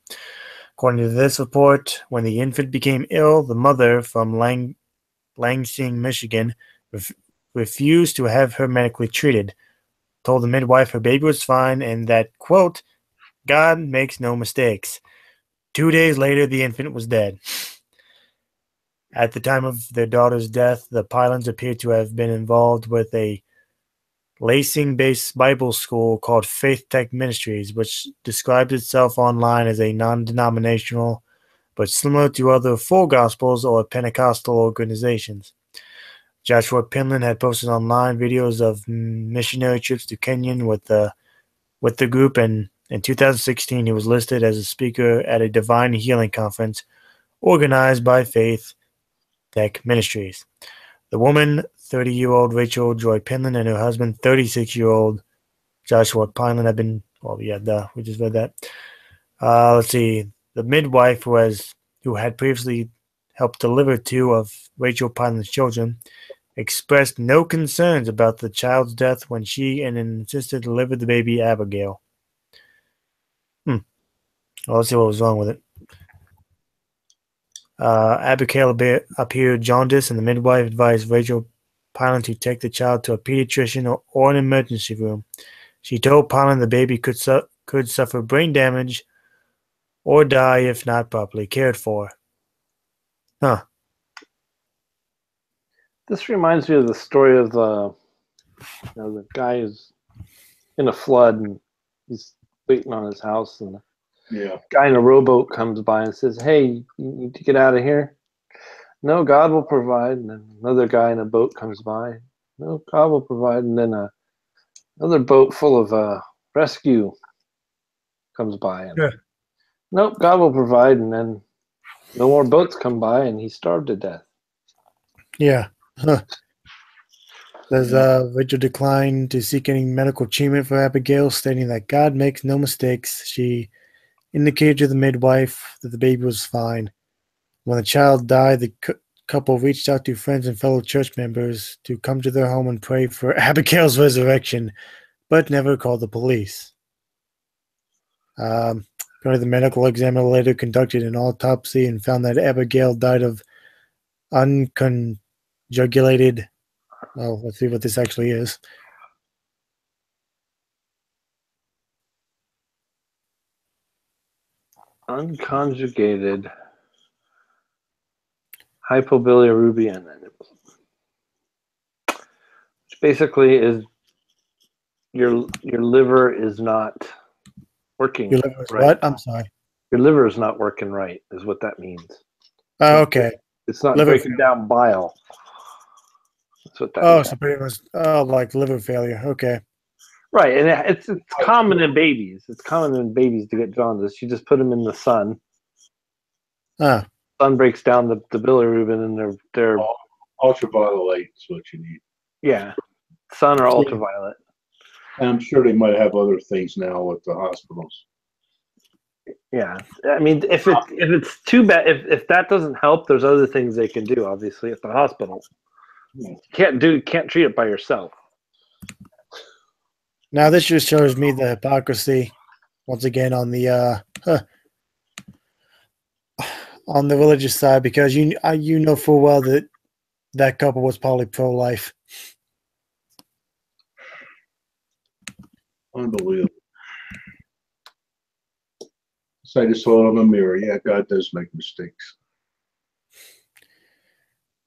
According to this report, when the infant became ill, the mother from Lansing, Michigan, refused to have her medically treated, told the midwife her baby was fine and that, quote, God makes no mistakes. 2 days later, the infant was dead. At the time of their daughter's death, the Pilons appeared to have been involved with a Lansing-based Bible school called Faith Tech Ministries, which describes itself online as a non-denominational but similar to other Full Gospels or Pentecostal organizations. Joshua Pinlan had posted online videos of missionary trips to Kenya with the group, and in 2016 he was listed as a speaker at a Divine Healing Conference organized by Faith Tech Ministries. The woman, 30-year-old Rachel Joy Pinlan, and her husband, 36-year-old Joshua Pinlan, have been, we just read that. Let's see, the midwife who had previously helped deliver 2 of Rachel Pinlan's children expressed no concerns about the child's death when she and an sister delivered the baby Abigail. Well, let's see what was wrong with it. Abigail appeared jaundiced, and the midwife advised Rachel Pilon to take the child to a pediatrician or an emergency room. She told Pilon the baby could suffer brain damage or die if not properly cared for. This reminds me of the story of the guy who's in a flood and he's waiting on his house, and the guy in a rowboat comes by and says, "Hey, you need to get out of here." "No, God will provide." And then another guy in a boat comes by. "No, God will provide." And then another boat full of rescue comes by. And, "Nope, God will provide." And then no more boats come by, and he starved to death. Yeah. Says Rachel declined to seek any medical treatment for Abigail, stating that God makes no mistakes. She indicated to the midwife that the baby was fine. When the child died, the couple reached out to friends and fellow church members to come to their home and pray for Abigail's resurrection, but never called the police. Apparently, the medical examiner later conducted an autopsy and found that Abigail died of unconjugated. Well, let's see what this actually is. Unconjugated hypobilirubinemia, which basically is your liver is not working Your liver is right. what? I'm sorry. Your liver is not working right, is what that means. Oh, okay. It's not Liver breaking down bile. That's what that Oh, means. so pretty much, like liver failure. Okay. Right, and it's common in babies. It's common in babies to get jaundice. You just put them in the sun. Ah, Sun breaks down the bilirubin, and they're Ultraviolet is what you need. yeah, sun or ultraviolet. And I'm sure they might have other things now with the hospitals. Yeah, I mean, if it's too bad, if that doesn't help, there's other things they can do. Obviously, at the hospital, you can't treat it by yourself. now this just shows me the hypocrisy once again on the on the religious side, because you know full well that that couple was probably pro-life. Unbelievable. So I just saw it in the mirror. Yeah, God does make mistakes.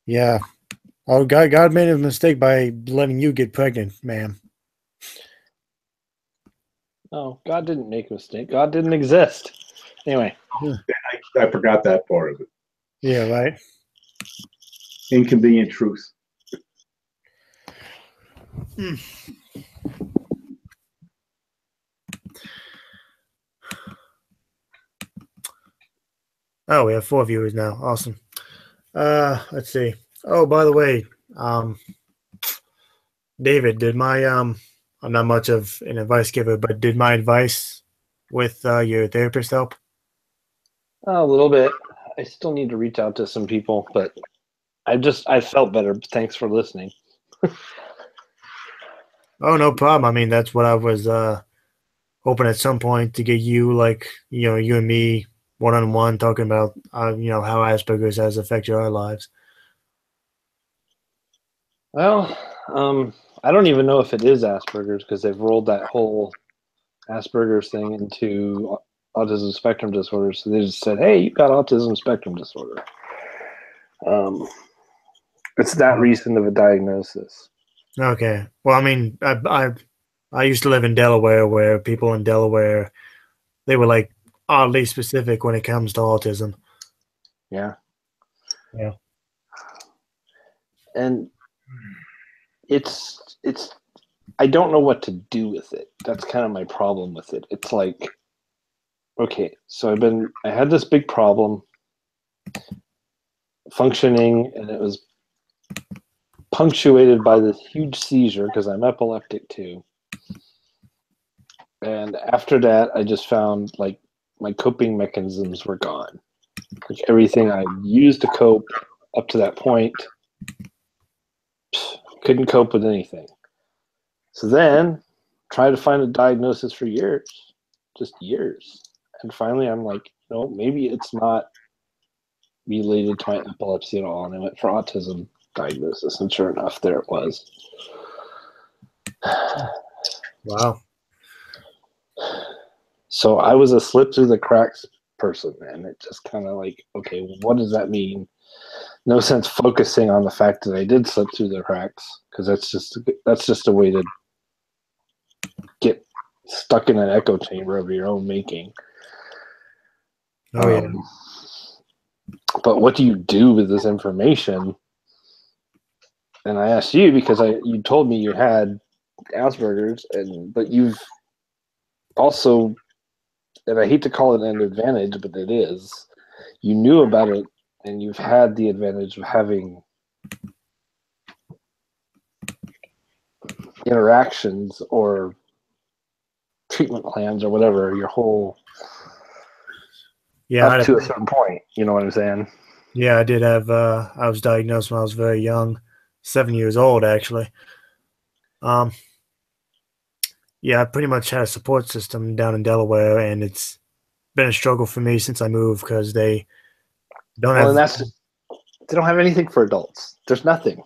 Yeah. Oh, God made a mistake by letting you get pregnant, ma'am. No, God didn't make a mistake. God didn't exist. Anyway. I forgot that part of it. Yeah, right. Inconvenient truth. Oh, we have 4 viewers now. Awesome. Let's see. Oh, by the way, David, did my I'm not much of an advice giver, but did my advice with your therapist help? A little bit. I still need to reach out to some people, but I felt better. Thanks for listening. Oh, no problem. I mean, that's what I was hoping at some point to get you, like, you and me one-on-one talking about, how Asperger's has affected our lives. Well, I don't even know if it is Asperger's, because they've rolled that whole Asperger's thing into autism spectrum disorder. So they just said, "Hey, you've got autism spectrum disorder." It's that recent of a diagnosis. Okay. Well, I mean, I used to live in Delaware, where people in Delaware, they were like oddly specific when it comes to autism. Yeah. Yeah. And it's I don't know what to do with it. That's kind of my problem with it. It's like, okay, so I had this big problem functioning, and it was punctuated by this huge seizure because I'm epileptic too. And after that, I just found like my coping mechanisms were gone. Like everything I used to cope up to that point, couldn't cope with anything. So then, tried to find a diagnosis for years, just years. And finally, I'm like, no, maybe it's not related to my epilepsy at all. And I went for autism diagnosis, and sure enough, there it was. Wow. So I was a slip through the cracks person, and it just kind of like, okay, what does that mean? No sense focusing on the fact that I did slip through the cracks, because that's just a way to get stuck in an echo chamber of your own making. Oh, yeah. But what do you do with this information? And I asked you because you told me you had Asperger's, but you've also, and I hate to call it an advantage, but it is, you knew about it, and you've had the advantage of having interactions or treatment plans or whatever your whole up to a certain point. You know what I'm saying? Yeah, I did have. I was diagnosed when I was very young, 7 years old actually. Um, yeah, I pretty much had a support system down in Delaware, and it's been a struggle for me since I moved because they don't Well, and have. that's they don't have anything for adults. There's nothing.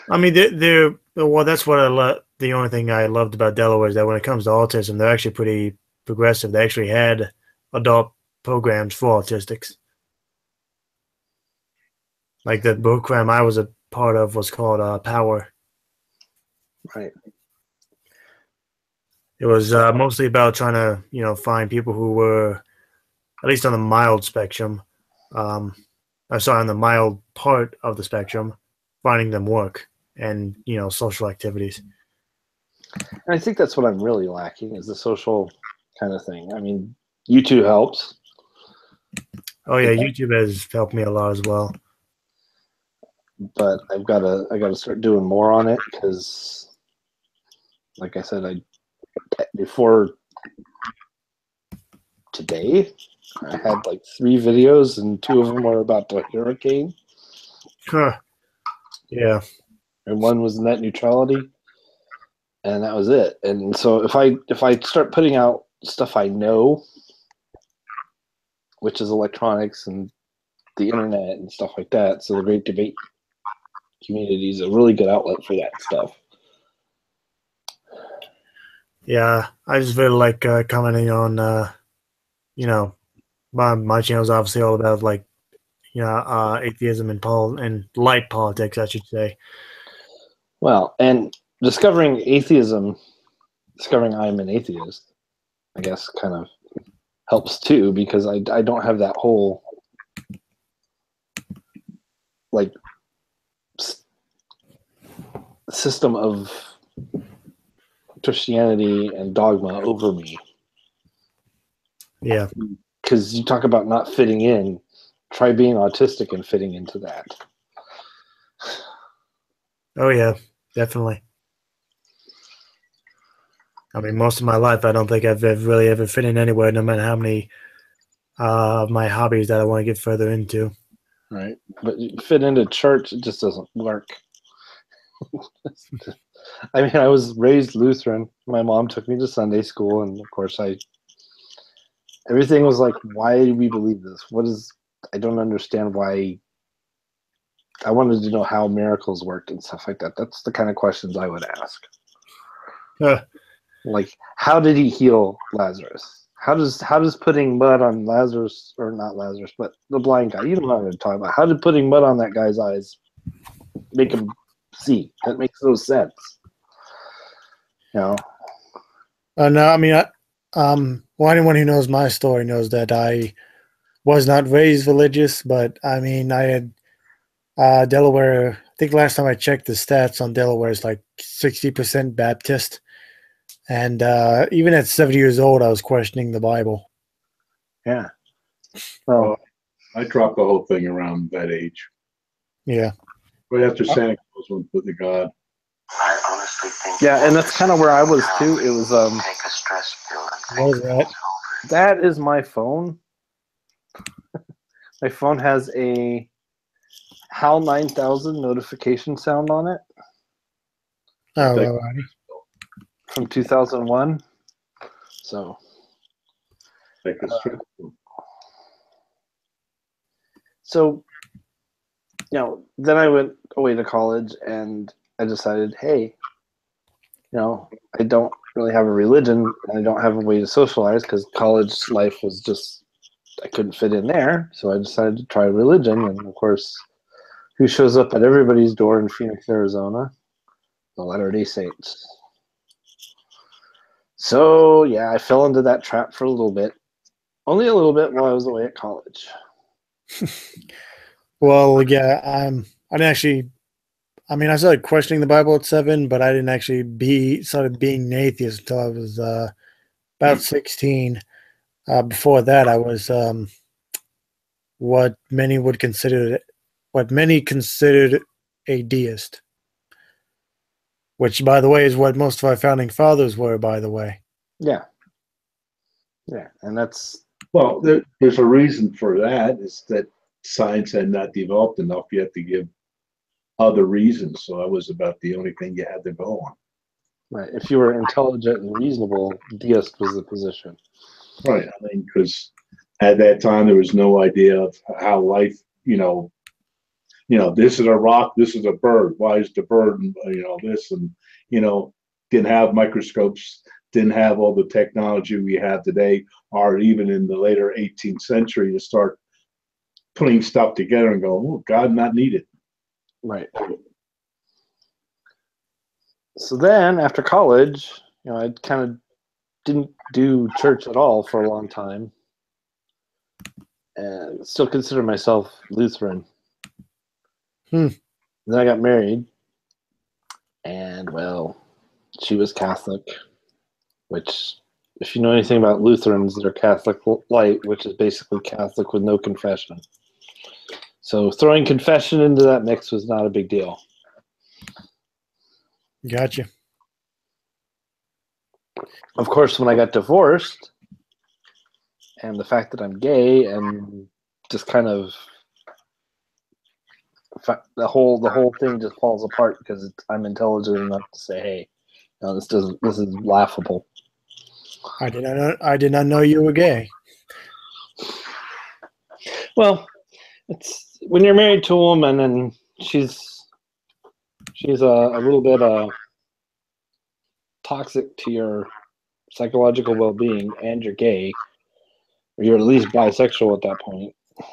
I mean, they're well. That's what I love. The only thing I loved about Delaware is that when it comes to autism, they're actually pretty progressive. They actually had adult programs for autistics. Like the program I was a part of was called Power. Right. It was mostly about trying to, find people who were at least on the mild spectrum. I'm sorry, on the mild part of the spectrum, finding them work and social activities. And I think that's what I'm really lacking is the social kind of thing. I mean, YouTube helps. Oh yeah, YouTube has helped me a lot as well. But I gotta start doing more on it because, like I said, before today, I had like 3 videos and 2 of them were about the hurricane. Huh. Yeah. And one was net neutrality, and that was it. And so if I start putting out stuff I know, which is electronics and the internet and stuff like that, so the great debate community is a really good outlet for that stuff. Yeah, I just really like commenting on, my channel is obviously all about atheism and light politics, I should say. Well, and discovering atheism, discovering I'm an atheist, I guess kind of helps too because I don't have that whole like system of Christianity and dogma over me. Yeah. Because you talk about not fitting in, try being autistic and fitting into that. Oh yeah, definitely. I mean, most of my life, I don't think I've really ever fit in anywhere, no matter how many of my hobbies that I want to get further into. Right. But you fit into church, it just doesn't work. I mean, I was raised Lutheran. My mom took me to Sunday school, and of course, everything was like, why do we believe this? I don't understand why. I wanted to know how miracles worked and stuff like that. That's the kind of questions I would ask. Like, how did he heal Lazarus? How does putting mud on Lazarus, or not Lazarus, but the blind guy? You know what I'm talking about. How did putting mud on that guy's eyes make him see? That makes no sense. No, I mean, anyone who knows my story knows that I was not raised religious, but I mean, I had Delaware. I think last time I checked the stats on Delaware is like 60% Baptist, and even at 70 years old, I was questioning the Bible. Yeah. Well, I dropped the whole thing around that age. Yeah. Right after Santa Claus went with the God. I honestly think. Yeah, and that's kind of where I was too. It was Take a stress pill and What was that? that is my phone. My phone has a HAL 9000 notification sound on it. Oh, alrighty. From 2001. So. Take a stress pill. So, then I went away to college and I decided, hey, I don't really have a religion and I don't have a way to socialize because college life was just, I couldn't fit in there. So I decided to try religion. And of course, who shows up at everybody's door in Phoenix, Arizona? The Latter-day Saints. So, yeah, I fell into that trap for a little bit. Only a little bit while I was away at college. Well, yeah, I didn't actually. I mean, I started questioning the Bible at 7, but I didn't actually started being an atheist until I was about 16. Before that, I was what many considered a deist, which, by the way, is what most of our founding fathers were. By the way, yeah, and that's Well, there's a reason for that. Is that science had not developed enough yet to give other reasons. So that was about the only thing you had to go on. Right. If you were intelligent and reasonable, deist was the position. Right. I mean, because at that time there was no idea of how life, this is a rock, this is a bird. Why is the bird, this and didn't have microscopes, didn't have all the technology we have today, or even in the later 18th century to start putting stuff together and go, oh, God, not needed. Right. So then after college, I kind of didn't do church at all for a long time. And still consider myself Lutheran. Then I got married. And, well, she was Catholic, which, if you know anything about Lutherans, they're Catholic light, which is basically Catholic with no confession. So throwing confession into that mix was not a big deal. Gotcha. Of course, when I got divorced, and the fact that I'm gay, and just kind of the whole thing just falls apart because I'm intelligent enough to say, "Hey, no, this is laughable." I did not know you were gay. Well, it's when you're married to a woman and she's a little bit toxic to your psychological well-being, and you're gay, or you're at least bisexual at that point. I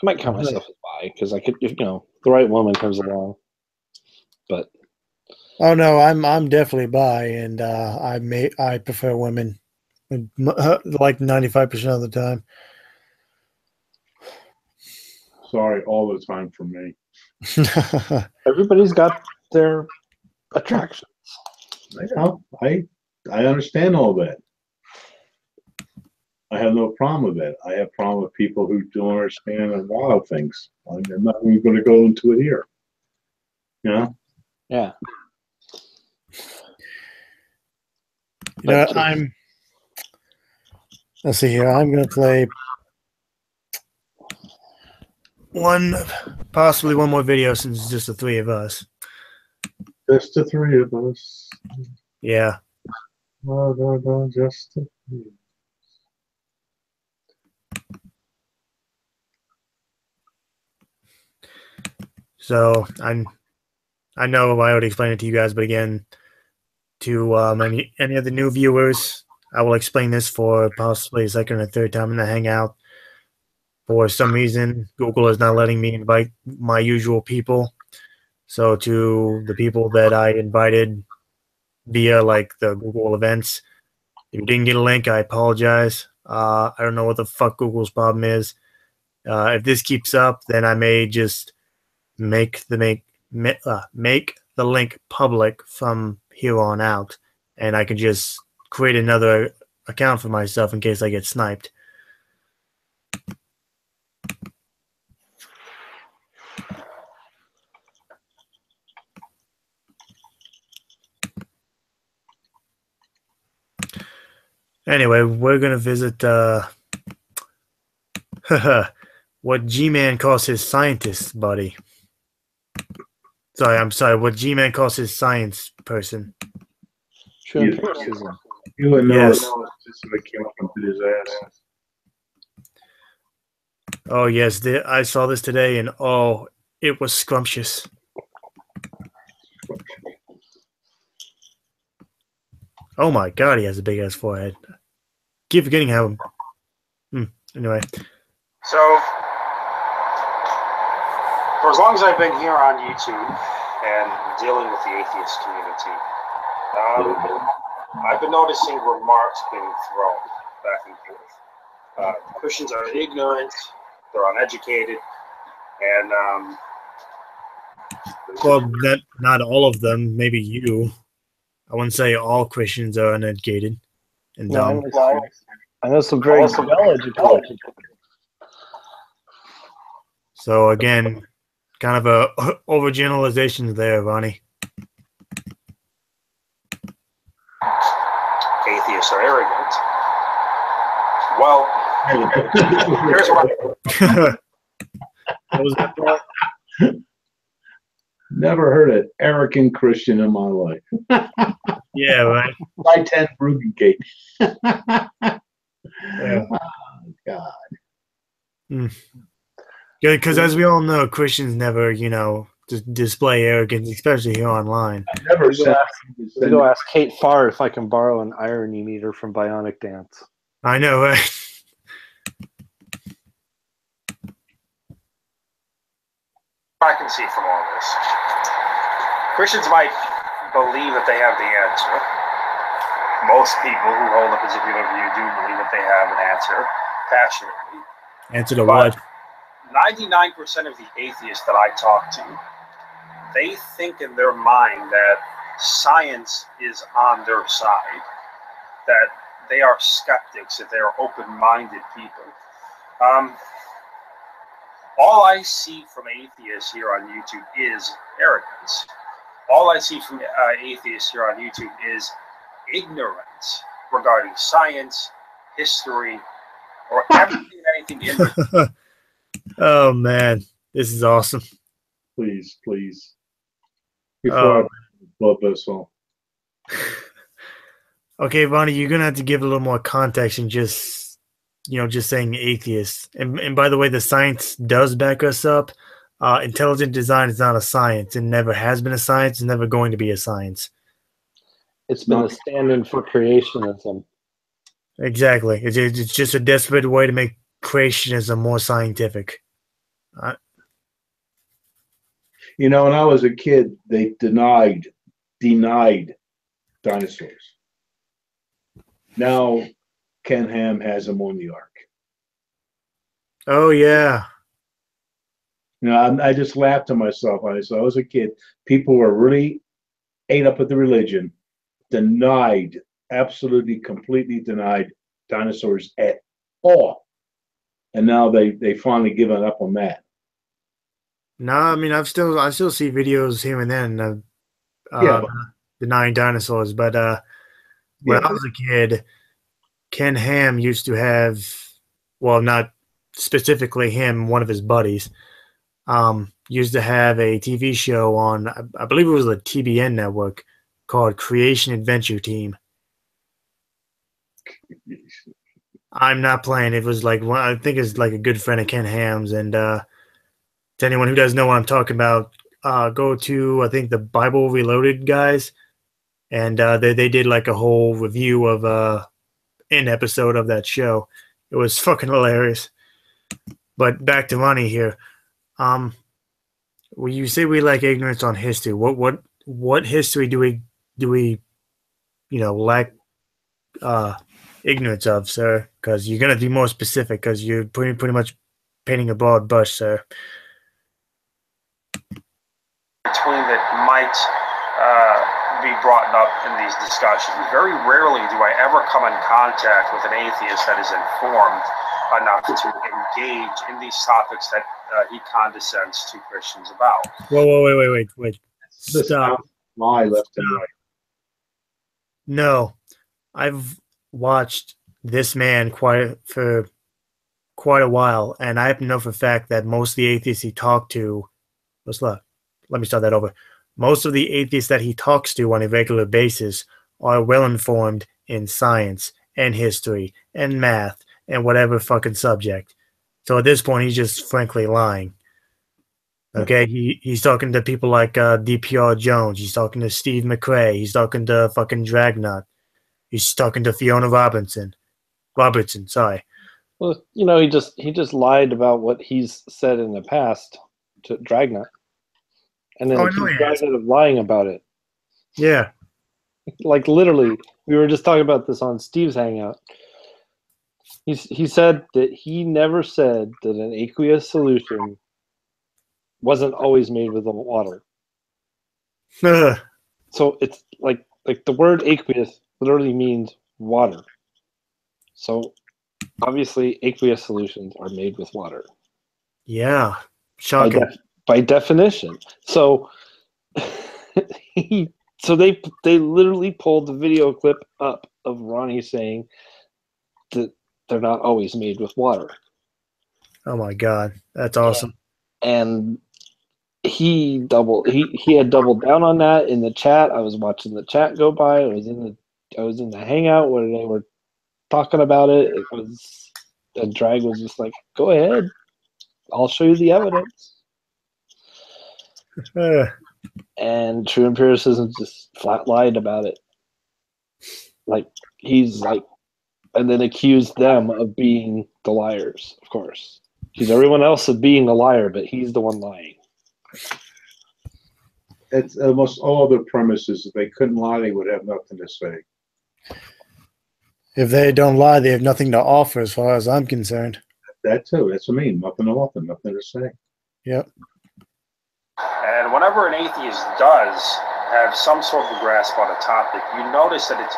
might count myself as bi because I could, if the right woman comes along. But oh no, I'm definitely bi, and I prefer women, like 95% of the time. Sorry, all the time for me. everybody's got their attractions. I know. I understand all that. I have no problem with that. I have a problem with people who don't understand a lot of things. I'm not even going to go into it here. Yeah. Let's see here. I'm going to play possibly one more video since it's just the three of us. Just the three of us. Yeah. No, just the three. So I know I already explained it to you guys, but again, to any of the new viewers, I will explain this for possibly a second or third time in the Hangout. For some reason, Google is not letting me invite my usual people. So to the people that I invited via like the Google events, if you didn't get a link, I apologize. I don't know what the fuck Google's problem is. If this keeps up, then I may just make the link public from here on out, and I can just create another account for myself in case I get sniped. Anyway, we're gonna visit what G-Man calls his scientist buddy. I'm sorry, what G-Man calls his science person. True empiricism. You would know Yes. just what came up into his ass. Oh yes, I saw this today, and oh, it was scrumptious. Oh my god, he has a big ass forehead. Keep forgetting how. Anyway. So, for as long as I've been here on YouTube and dealing with the atheist community, I've been noticing remarks being thrown back and forth. Christians are ignorant, they're uneducated, and Well, not all of them. Maybe you. I wouldn't say all Christians are uneducated and dumb. I know some very well-educated. So again, kind of a overgeneralization there, Ronnie. atheists are arrogant. Well, Here's what What was that part? Never heard an arrogant Christian in my life. Yeah, right. By 10 Brugengate. Yeah. Oh, God. Because as we all know, Christians never, display arrogance, especially here online. I never said. We go ask Kate Farr if I can borrow an irony meter from Bionic Dance. I know, right? I can see from all this. Christians might believe that they have the answer. Most people who hold a particular view do believe that they have an answer passionately. Answer to But what? 99% of the atheists that I talk to, they think in their mind that science is on their side, that they are skeptics, that they are open-minded people. All I see from atheists here on YouTube is arrogance. All I see from atheists here on YouTube is ignorance regarding science, history, or everything and anything in between. Oh, man. This is awesome. Please, please. Before I blow whistle. Okay, Ronnie, you're going to have to give a little more context and just saying atheist. And by the way, the science does back us up. Intelligent design is not a science. It never has been a science. It's never going to be a science. It's been a stand-in for creationism. Exactly. It's just a desperate way to make creationism more scientific. When I was a kid, they denied dinosaurs. Now, Ken Ham has them on the ark. Oh, yeah. I just laughed to myself. I was a kid. People were really ate up with the religion, absolutely, completely denied dinosaurs at all. And now they finally given up on that. No, I mean I still see videos here and then denying dinosaurs, but when I was a kid, Ken Ham used to have, well, not specifically him, one of his buddies, used to have a TV show on, I believe it was the TBN network, called Creation Adventure Team. I'm not playing. It was like I think it's like a good friend of Ken Ham's, and to anyone who doesn't know what I'm talking about, go to I think the Bible Reloaded guys, and they did like a whole review of an episode of that show. It was fucking hilarious. But back to Ronnie here. When you say we lack ignorance on history, what history do we lack ignorance of, sir? Because you're gonna be more specific, because you're pretty much painting a broad brush, sir. Between that might be brought up in these discussions. Very rarely do I ever come in contact with an atheist that is informed enough to engage in these topics that he condescends to Christians about. Whoa, wait. Stop. Lie left and right. No, I've watched this man for quite a while, and I know for a fact that most of the atheists he talked to, let me start that over. Most of the atheists that he talks to on a regular basis are well informed in science and history and math and whatever fucking subject. So at this point, he's just frankly lying. Okay, he's talking to people like DPR Jones. He's talking to Steve McRae. He's talking to fucking Dragnut. He's talking to Fiona Robertson, sorry. Well, he just lied about what he's said in the past to Dragnut. And then he died out of lying about it. Yeah. Like literally, we were just talking about this on Steve's Hangout. He said that he never said that an aqueous solution wasn't always made with water. So it's like the word aqueous literally means water. So obviously aqueous solutions are made with water. Yeah. Shocking. By definition. So they literally pulled the video clip up of Ronnie saying that they're not always made with water. Oh my god, that's awesome. And he had doubled down on that in the chat. I was watching the chat go by. I was in the Hangout where they were talking about it. It was, and Drag was just like, "Go ahead, I'll show you the evidence." And True Empiricism just flat lied about it. Like, he's like, and then accused them of being the liars. Of course, accused everyone else of being a liar, but he's the one lying. It's almost all their premises. If they couldn't lie, they would have nothing to say. If they don't lie, they have nothing to offer, as far as I'm concerned. That too. That's what I mean. Nothing to offer, nothing to say. Yep. And whenever an atheist does have some sort of grasp on a topic, you notice that it's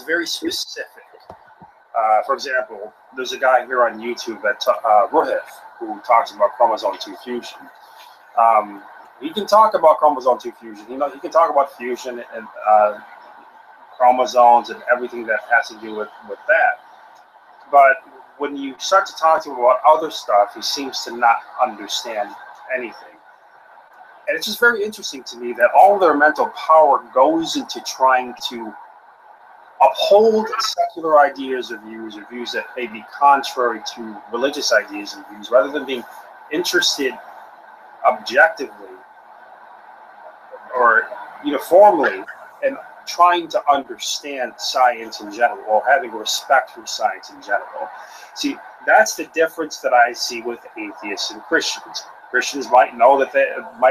very specific. For example, there's a guy here on YouTube that Ruhif, who talks about chromosome 2 fusion. He can talk about chromosome 2 fusion. He can talk about fusion and chromosomes and everything that has to do with that. But when you start to talk to him about other stuff, he seems to not understand anything. And it's just very interesting to me that all their mental power goes into trying to uphold secular ideas or views that may be contrary to religious ideas and views, rather than being interested objectively or uniformly in trying to understand science in general, or having respect for science in general. See, that's the difference that I see with atheists and Christians. Christians might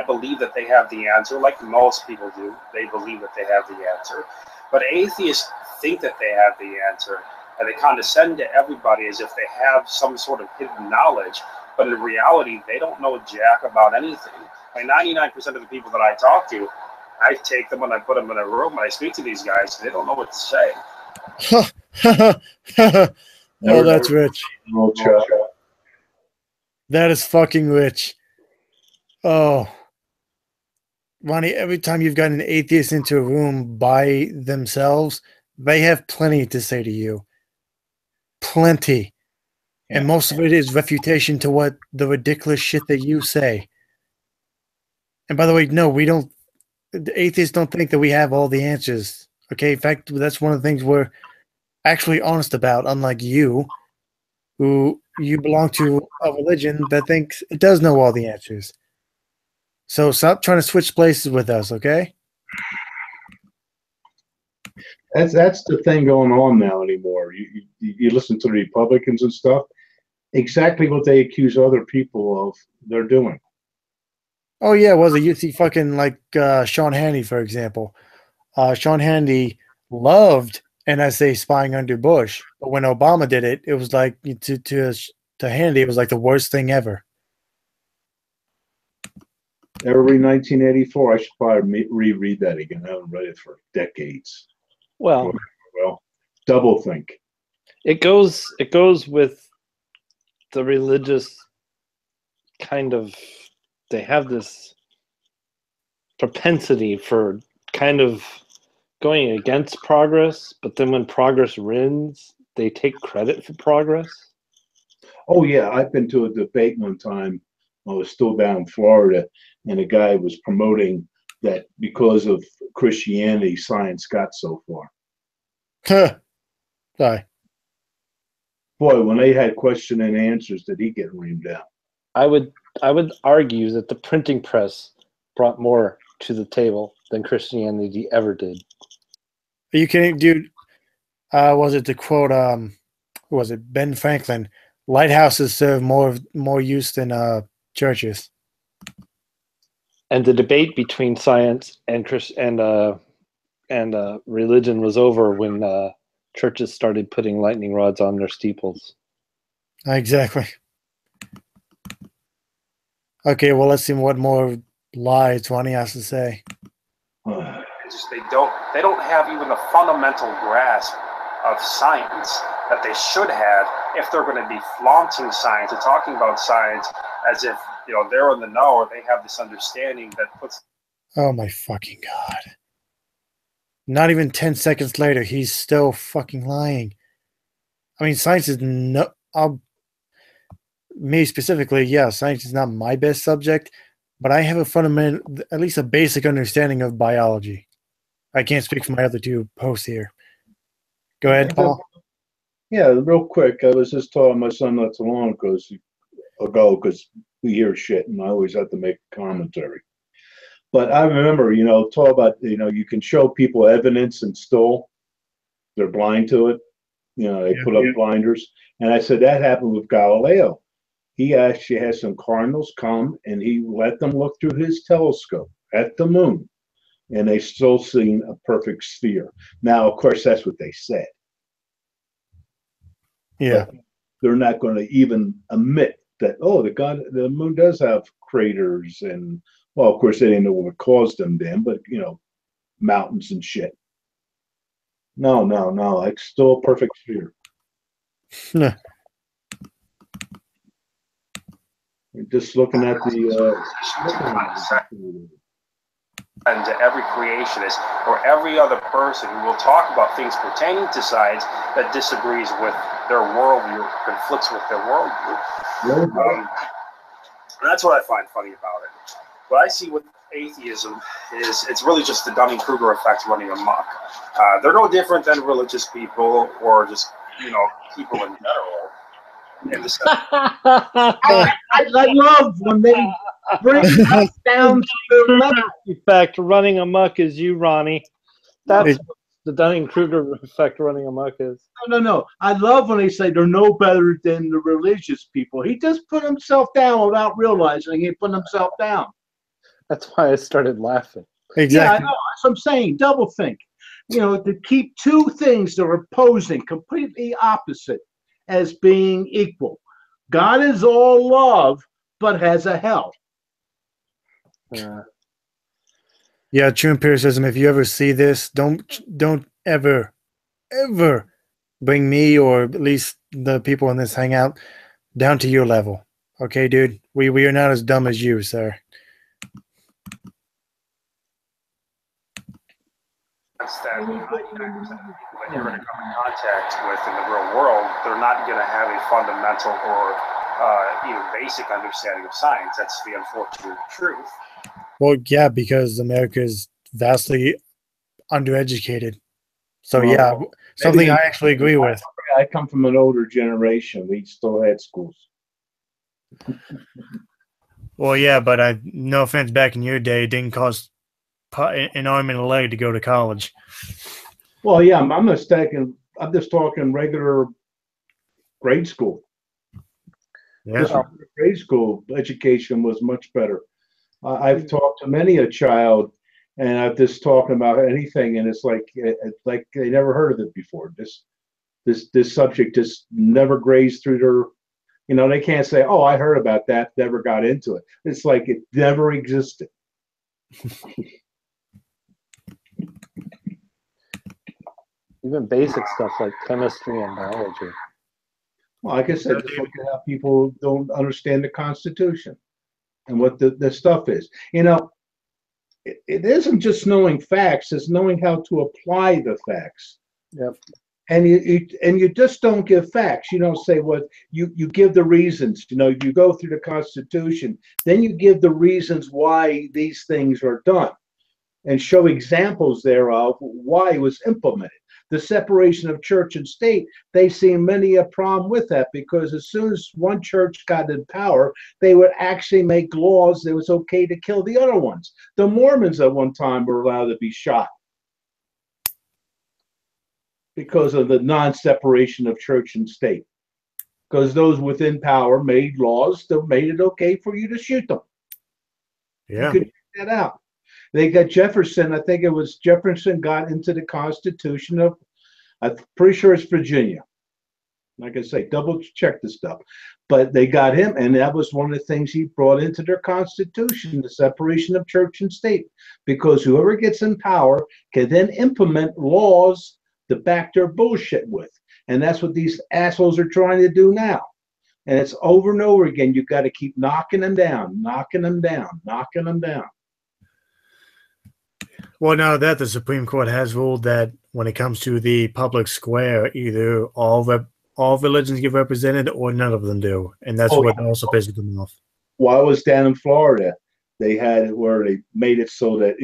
believe that they have the answer, like most people do. They believe that they have the answer. But atheists think that they have the answer, and they condescend to everybody as if they have some sort of hidden knowledge. But in reality, they don't know jack about anything. Like 99% of the people that I talk to, I take them and I put them in a room and I speak to these guys, and they don't know what to say. Oh, that's rich. That is fucking rich. Oh. Ronnie, every time you've got an atheist into a room by themselves, they have plenty to say to you. Plenty. Yeah. And most of it is refutation to what the ridiculous shit that you say. And by the way, no, we don't. The atheists don't think that we have all the answers. Okay, in fact, that's one of the things we're actually honest about, unlike you, who you belong to a religion that thinks it does know all the answers. So stop trying to switch places with us, okay? That's the thing going on now anymore. You listen to the Republicans and stuff. Exactly what they accuse other people of, they're doing. Oh yeah, was it? You see, fucking like Sean Hannity, for example. Sean Hannity loved NSA spying under Bush, but when Obama did it, it was like to Hannity, it was like the worst thing ever. Every 1984, I should probably reread that again. I haven't read it for decades. Well, double think. It goes with the religious kind of. They have this propensity for kind of going against progress, but then when progress wins, they take credit for progress. Oh yeah, I've been to a debate one time. I was still down in Florida, and a guy was promoting that because of Christianity, science got so far. Sorry. Boy, when they had question and answers, did he get reamed out? I would argue that the printing press brought more to the table than Christianity ever did. Are you kidding, dude? Was it to quote who was it? Ben Franklin? Lighthouses serve more use than churches. And the debate between science and religion was over when churches started putting lightning rods on their steeples. Exactly. Okay, well, let's see what more lies Ronnie has to say. They don't have even the fundamental grasp of science that they should have if they're going to be flaunting science and talking about science as if they're in the know, or they have this understanding that puts. Oh my fucking god! not even 10 seconds later, he's still fucking lying. I mean, science is no. Me specifically, yeah, science is not my best subject, but I have a fundamental, at least a basic understanding of biology. I can't speak for my other two hosts here. Go ahead, Paul. Yeah, real quick. I was just telling my son not too long ago because we hear shit and I always have to make commentary. But I remember, talk about, you can show people evidence and still they're blind to it. They put up blinders. And I said that happened with Galileo. He actually had some cardinals come and he let them look through his telescope at the moon. And they still seen a perfect sphere. Now, of course, that's what they said. Yeah. But they're not going to even admit that, the moon does have craters. And, well, of course, they didn't know what caused them then, but, mountains and shit. No. It's still a perfect sphere. Just looking at and every creationist or every other person who will talk about things pertaining to science that disagrees with their worldview, conflicts with their worldview. That's what I find funny about it. What I see with atheism is it's really just the Dunning-Kruger effect running amok. They're no different than religious people or just, people in general. I love when they bring us down to the level. Effect running amok is you, Ronnie. That's what the Dunning-Kruger effect running amok is. No. I love when they say they're no better than the religious people. He just put himself down without realizing he put himself down. That's why I started laughing. Exactly. Yeah, I know. That's what I'm saying. Double think. To keep two things that are opposing, completely opposite, as being equal. God is all love, but has a hell. Yeah, true empiricism. If you ever see this, don't ever bring me or at least the people in this hangout down to your level. Okay, dude? We are not as dumb as you, sir. That 99% of people that you're going to come in contact with in the real world, they're not going to have a fundamental or even basic understanding of science. That's the unfortunate truth. Well, yeah, because America is vastly undereducated. So, yeah, something I actually agree with. I come from an older generation. We still had schools. Well, yeah, but no offense, back in your day, it didn't cost an arm and a leg to go to college. Well, yeah, I'm mistaken. I'm just talking regular grade school. Yeah. Grade school education was much better. I've talked to many a child, and I've just talking about anything, and it's like they never heard of it before. This subject just never grazed through their. They can't say, "Oh, I heard about that." Never got into it. It's like it never existed. Even basic stuff like chemistry and biology. Well, like I said, just look at how people don't understand the Constitution and what the stuff is. It isn't just knowing facts; it's knowing how to apply the facts. Yep. And you just don't give facts. You don't say what you give the reasons. You go through the Constitution, then you give the reasons why these things are done, and show examples thereof why it was implemented. The separation of church and state, they see many a problem with that, because as soon as one church got in power, they would actually make laws that it was okay to kill the other ones. The Mormons at one time were allowed to be shot because of the non-separation of church and state, because those within power made laws that made it okay for you to shoot them. Yeah. You could check that out. They got Jefferson. I think it was Jefferson got into the Constitution of, I'm pretty sure it's Virginia. Like I say, double check this stuff. But they got him, and that was one of the things he brought into their Constitution, the separation of church and state, because whoever gets in power can then implement laws to back their bullshit with. And that's what these assholes are trying to do now. And it's over and over again. You've got to keep knocking them down, knocking them down, knocking them down. Well, now that the Supreme Court has ruled that when it comes to the public square, either all religions get represented or none of them do, and that's what also pisses them off. While I was down in Florida, they had it where they made it so that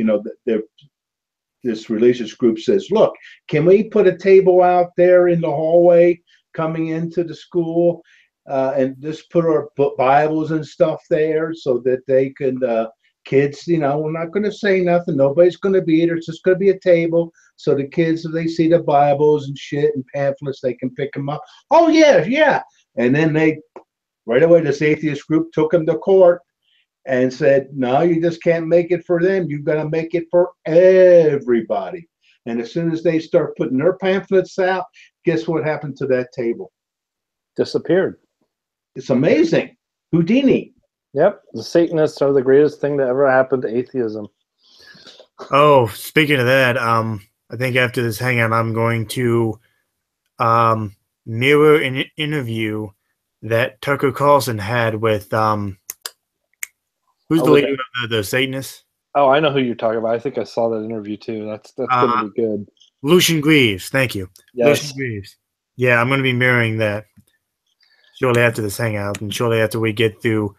this religious group says, "Look, can we put a table out there in the hallway coming into the school, and just put our Bibles and stuff there so that they can." Kids, we're not going to say nothing. Nobody's going to be there. It's just going to be a table. So the kids, if they see the Bibles and shit and pamphlets, they can pick them up. Oh, yeah, yeah. And then right away, this atheist group took them to court and said, no, you just can't make it for them. You've got to make it for everybody. And as soon as they start putting their pamphlets out, guess what happened to that table? Disappeared. It's amazing. Houdini. Yep, the Satanists are the greatest thing that ever happened to atheism. Oh, speaking of that, I think after this hangout, I'm going to mirror an interview that Tucker Carlson had with who's the leader of the Satanists? Oh, I know who you're talking about. I think I saw that interview too. That's going to be good. Lucian Greaves, thank you. Yes. Lucian Greaves. Yeah, I'm going to be mirroring that shortly after this hangout, and shortly after we get through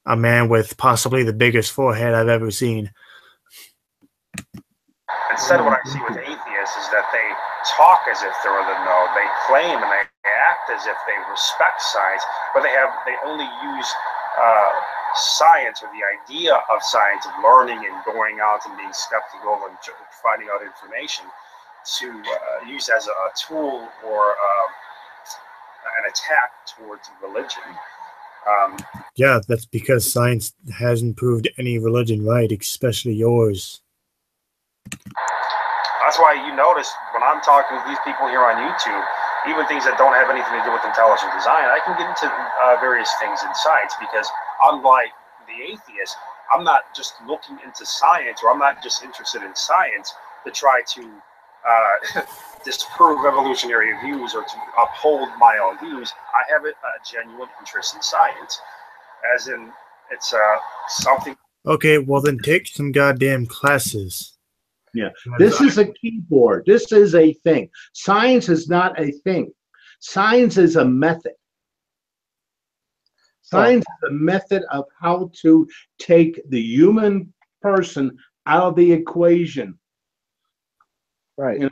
a man with possibly the biggest forehead I've ever seen. Instead, what I see with atheists is that they talk as if they're in the know. They claim and they act as if they respect science, but they only use science or the idea of science, of learning and going out and being skeptical and finding out information to use as a tool or an attack towards religion. Yeah, that's because science hasn't proved any religion right, especially yours. That's why you notice when I'm talking with these people here on YouTube, even things that don't have anything to do with intelligent design, I can get into various things in science because unlike the atheist, I'm not just looking into science, or I'm not just interested in science to try to disprove evolutionary views or to uphold my own views. I have a genuine interest in science, as in it's something. Okay, well then take some goddamn classes. Yeah, this is a keyboard. This is a thing. Science is not a thing. Science is a method. Science is a method of how to take the human person out of the equation. Right.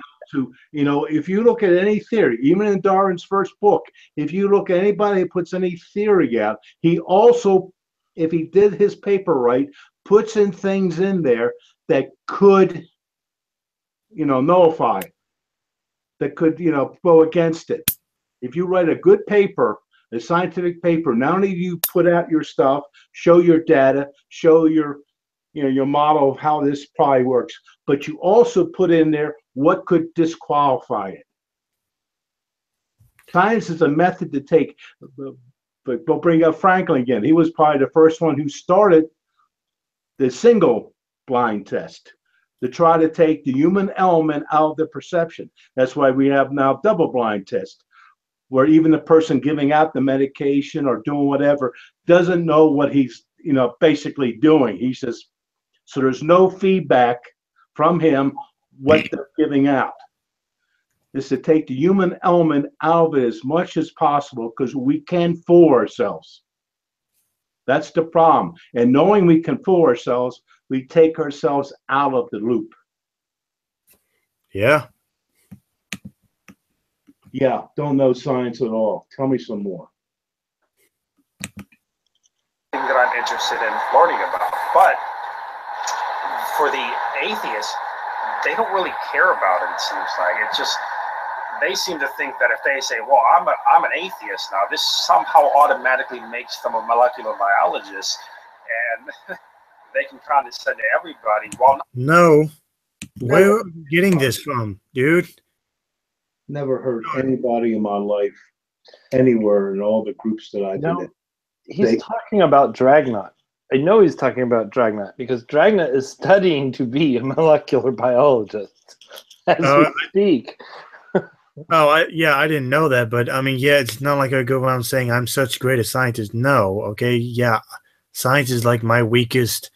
If you look at any theory, even in Darwin's first book, if you look at anybody who puts any theory out, he also, if he did his paper right, puts in things in there that could, nullify, that could, go against it. If you write a good paper, a scientific paper, not only do you put out your stuff, show your data, show your model of how this probably works, but you also put in there what could disqualify it. Science is a method to take, but we'll bring up Franklin again. He was probably the first one who started the single blind test to try to take the human element out of the perception. That's why we have now double blind test, where even the person giving out the medication or doing whatever doesn't know what he's, basically doing. He says, so there's no feedback from him what they're giving out. Is to take the human element out of it as much as possible, because we can fool ourselves. That's the problem. And knowing we can fool ourselves, we take ourselves out of the loop. Yeah. Yeah, don't know science at all. Tell me some more. Thing that I'm interested in learning about. But for the atheists, they don't really care about it, it seems like. It's just, they seem to think that if they say, well, I'm an atheist now, this somehow automatically makes them a molecular biologist, and they can condescend to everybody. Well, no. Where are you getting this from, dude? Never heard anybody in my life, anywhere in all the groups that I've been in. He's talking about Dragnet. I know he's talking about Dragnet because Dragnet is studying to be a molecular biologist as we speak. I didn't know that, but I mean, yeah, it's not like I go around saying I'm such great a scientist. No, okay, yeah, science is like my weakest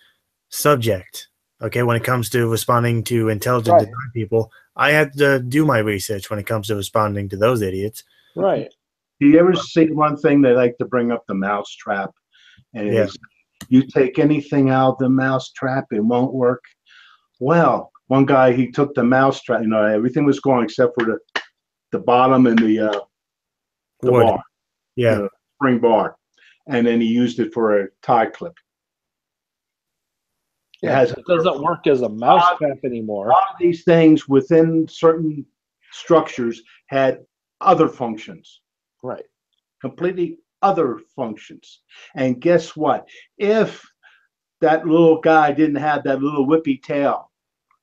subject. Okay, when it comes to responding to intelligent design people, I have to do my research when it comes to responding to those idiots. Right. Do you ever see one thing they like to bring up, the mousetrap? And Yeah. it's, you take anything out of the mousetrap, it won't work. Well, one guy, he took the mousetrap, everything was gone except for the bottom and the Wood. bar, Yeah. spring bar. And then he used it for a tie clip. Yeah, it doesn't work as a mousetrap anymore. A lot of these things within certain structures had other functions. Right. Completely other functions. And guess what? If that little guy didn't have that little whippy tail,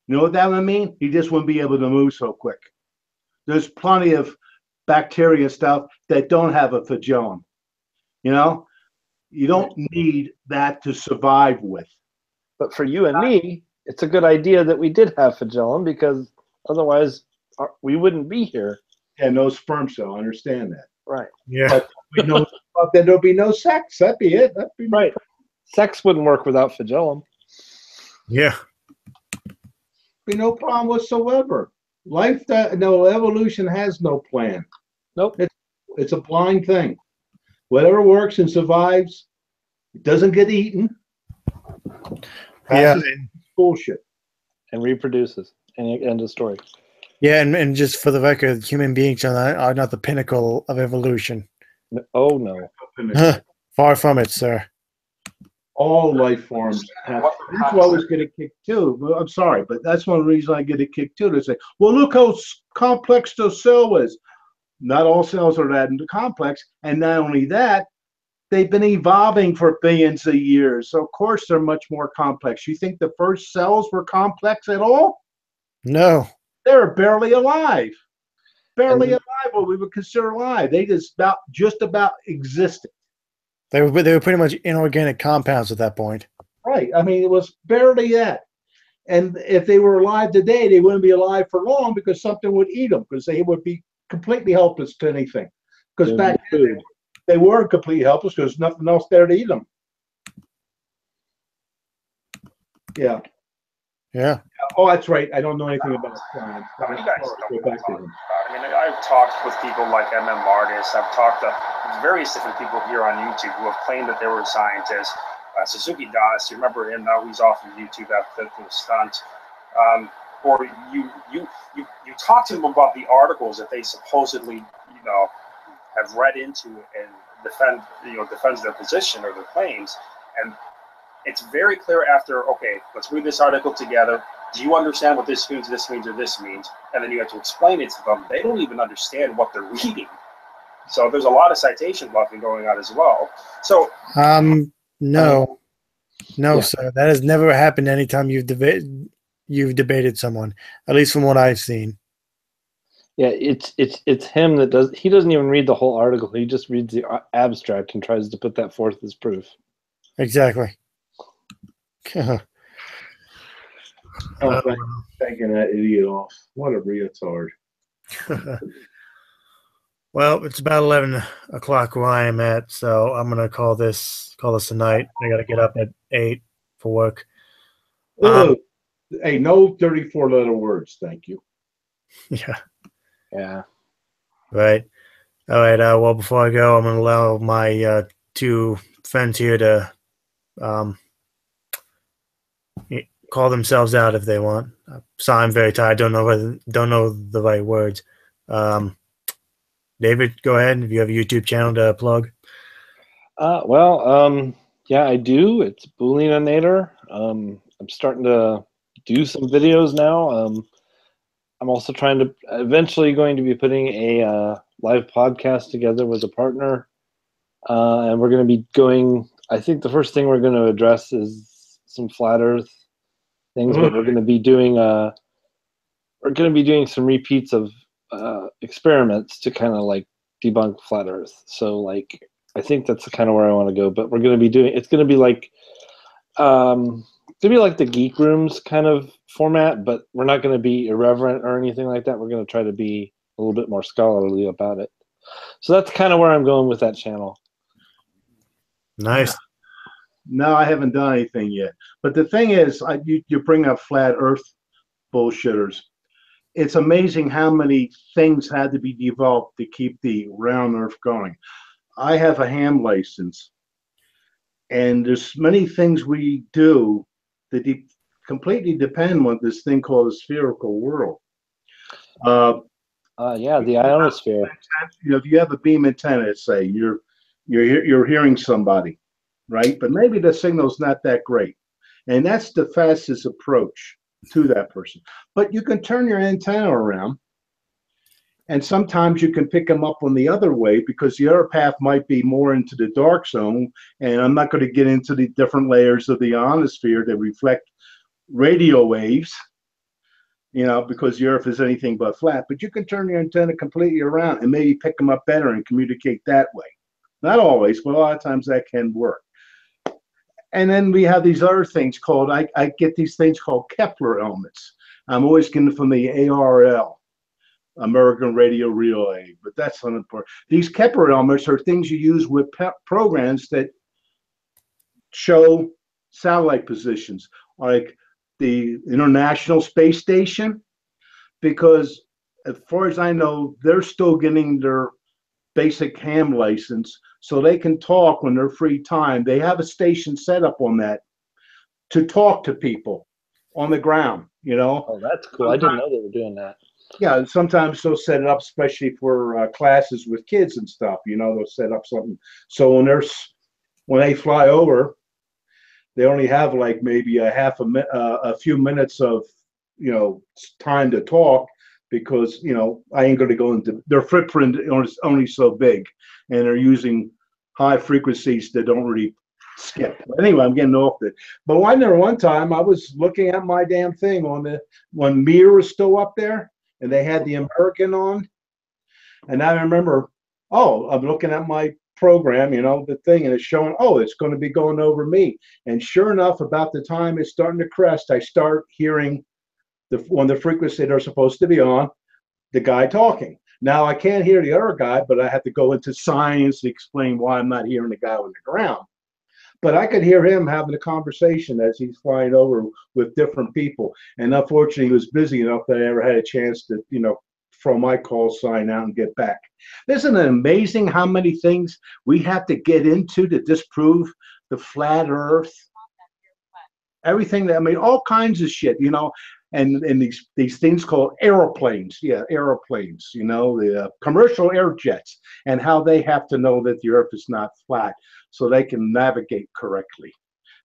you know what that would mean? He just wouldn't be able to move so quick. There's plenty of bacteria stuff that don't have a flagellum. You don't need that to survive with. But for you and me, it's a good idea that we did have flagellum, because otherwise we wouldn't be here. Yeah, no sperm cell. I understand that. Right. Yeah. But then there'll be no sex. That'd be it. That'd be right. Sex wouldn't work without flagellum. Yeah. Be no problem whatsoever. Evolution has no plan. Nope. It's a blind thing. Whatever works and survives, it doesn't get eaten. Yeah. Bullshit. And reproduces. And end of story. Yeah, and just for the record, human beings are not the pinnacle of evolution. Oh, no. Far from it, sir. All life forms have. That's why I was getting kicked too. I'm sorry, but that's one reason I get a kick too. To say, well, look how complex the cell is. Not all cells are that complex, and not only that, they've been evolving for billions of years. So of course they're much more complex. You think the first cells were complex at all? No. They were barely alive. Barely alive, what we would consider alive. They just about existed. They were pretty much inorganic compounds at that point. Right. I mean, it was barely that. And if they were alive today, they wouldn't be alive for long because something would eat them, because they would be completely helpless to anything. Because back then they were completely helpless because nothing else there to eat them. Yeah. Yeah. Oh, that's right. I don't know anything about science. You guys don't know I mean, I've talked with people like M.M. Martis. I've talked to various different people here on YouTube who have claimed that they were scientists. Suzuki Das, you remember him now? He's off of YouTube after the stunt. Or you talk to them about the articles that they supposedly, have read into and defends their position or their claims, and it's very clear after, okay, let's read this article together. Do you understand what this means, or this means? And then you have to explain it to them. They don't even understand what they're reading. So there's a lot of citation bluffing going on as well. So no, sir. That has never happened anytime you've debated someone, at least from what I've seen. Yeah, it's him that does. He doesn't even read the whole article. He just reads the abstract and tries to put that forth as proof. Exactly. Taking that idiot off. What a retard. Well, it's about 11 o'clock where I am at, so I'm gonna call this a night. I gotta get up at 8 for work. Hey, no 34-letter words, thank you. Yeah. Yeah. Right. All right. Well, before I go, I'm gonna allow my two friends here to call themselves out if they want. Sorry, I'm very tired. Don't know the right words. David, go ahead. If you have a YouTube channel to plug. Yeah, I do. It's Booleaninator. I'm starting to do some videos now. I'm also eventually going to be putting a live podcast together with a partner. And we're going to be I think the first thing we're going to address is some flat earth things, but we're going to be doing some repeats of experiments to kind of like debunk flat earth. So like, I think that's kind of where I want to go, but we're going to be it's going to be like, the Geek Rooms kind of format, but we're not going to be irreverent or anything like that. We're going to try to be a little bit more scholarly about it. So that's kind of where I'm going with that channel. Nice. No, I haven't done anything yet. But the thing is, you bring up flat Earth bullshitters. It's amazing how many things had to be developed to keep the round Earth going. I have a ham license, and there's many things we do that completely depend on this thing called the spherical world. Yeah, the ionosphere. You know, if you have a beam antenna, say you're hearing somebody, right? But maybe the signal's not that great, and that's the fastest approach to that person. But you can turn your antenna around, and sometimes you can pick them up on the other way because the other path might be more into the dark zone. And I'm not going to get into the different layers of the ionosphere that reflect radio waves, you know, because the Earth is anything but flat. But you can turn your antenna completely around and maybe pick them up better and communicate that way. Not always, but a lot of times that can work. And then we have these other things called, I get these things called Kepler elements. I'm always getting from the ARL, American Radio Relay, but that's unimportant. These Kepler elements are things you use with programs that show satellite positions, like the International Space Station, because as far as I know, they're still getting their basic ham license, so they can talk when they're free time. They have a station set up on that to talk to people on the ground, you know. Oh, that's cool. I didn't know they were doing that. Yeah, sometimes they'll set it up, especially for classes with kids and stuff. You know, they'll set up something. So when they fly over, they only have like maybe a few minutes of, you know, time to talk, because, you know, I ain't going to go into their footprint is only so big, and they're using high frequencies that don't really skip. But anyway, I'm getting off it. But one time I was looking at my damn thing when Mir was still up there, and they had the American on, and I remember, oh, I'm looking at my program, you know, the thing, and it's showing, oh, it's going to be going over me. And sure enough, about the time it's starting to crest, I start hearing on the frequency they're supposed to be on, the guy talking. Now I can't hear the other guy, but I have to go into science to explain why I'm not hearing the guy on the ground. But I could hear him having a conversation as he's flying over with different people. And unfortunately, he was busy enough that I never had a chance to, you know, throw my call sign out and get back. Isn't it amazing how many things we have to get into to disprove the flat Earth? Everything that, I mean, all kinds of shit, you know, and these things called aeroplanes. Yeah, aeroplanes, you know, the commercial air jets, and how they have to know that the Earth is not flat so they can navigate correctly.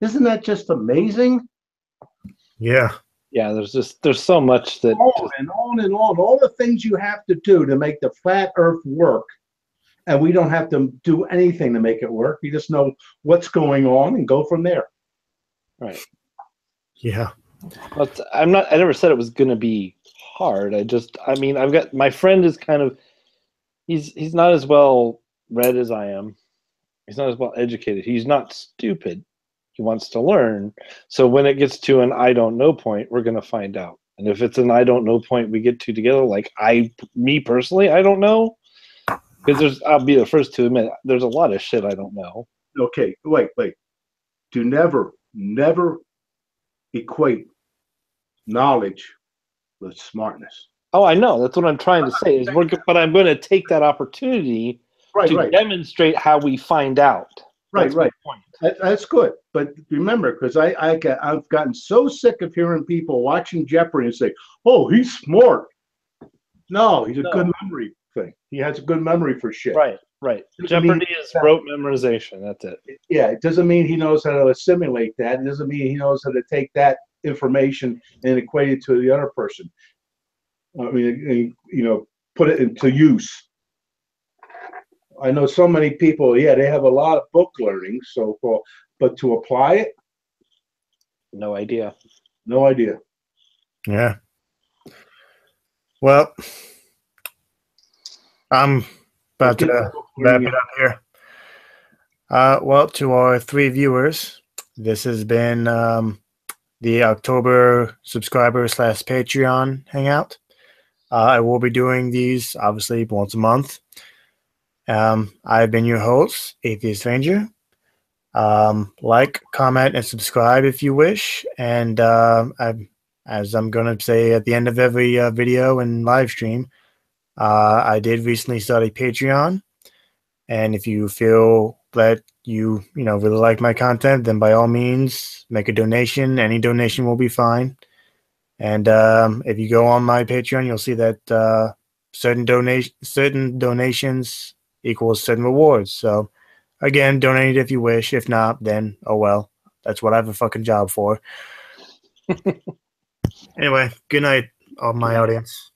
Isn't that just amazing? Yeah. Yeah, there's so much that on and on and on. All the things you have to do to make the flat Earth work, and we don't have to do anything to make it work. We just know what's going on and go from there. Right. Yeah. But I never said it was going to be hard. I mean, I've got, my friend is kind of, he's not as well read as I am. He's not as well educated. He's not stupid. He wants to learn. So when it gets to an I don't know point, we're going to find out. And if it's an I don't know point we get to together, like me personally, I don't know. Because I'll be the first to admit, there's a lot of shit I don't know. Okay, wait. Do never equate knowledge with smartness. Oh, I know. That's what I'm trying to say. But I'm going to take that opportunity to demonstrate how we find out. That's right. That's good. But remember, because I've gotten so sick of hearing people watching Jeopardy and say, "Oh, he's smart." No, he's a good memory thing. He has a good memory for shit. Right. Jeopardy is rote memorization. That's it. Yeah, it doesn't mean he knows how to assimilate that. It doesn't mean he knows how to take that information and equate it to the other person. I mean, you know, put it into use. I know so many people, yeah, they have a lot of book learning, but to apply it, no idea. No idea. Yeah. Well, I'm about to wrap it up here. Well, to our 3 viewers, this has been the October subscriber / Patreon hangout. I will be doing these obviously once a month. I've been your host, Atheist Ranger. Like, comment, and subscribe if you wish. And as I'm going to say at the end of every video and live stream, I did recently start a Patreon. And if you feel that you really like my content, then by all means, make a donation. Any donation will be fine. And if you go on my Patreon, you'll see that certain donations equals certain rewards. So again, donate if you wish. If not, then oh well. That's what I have a fucking job for. Anyway, good night, all my audience.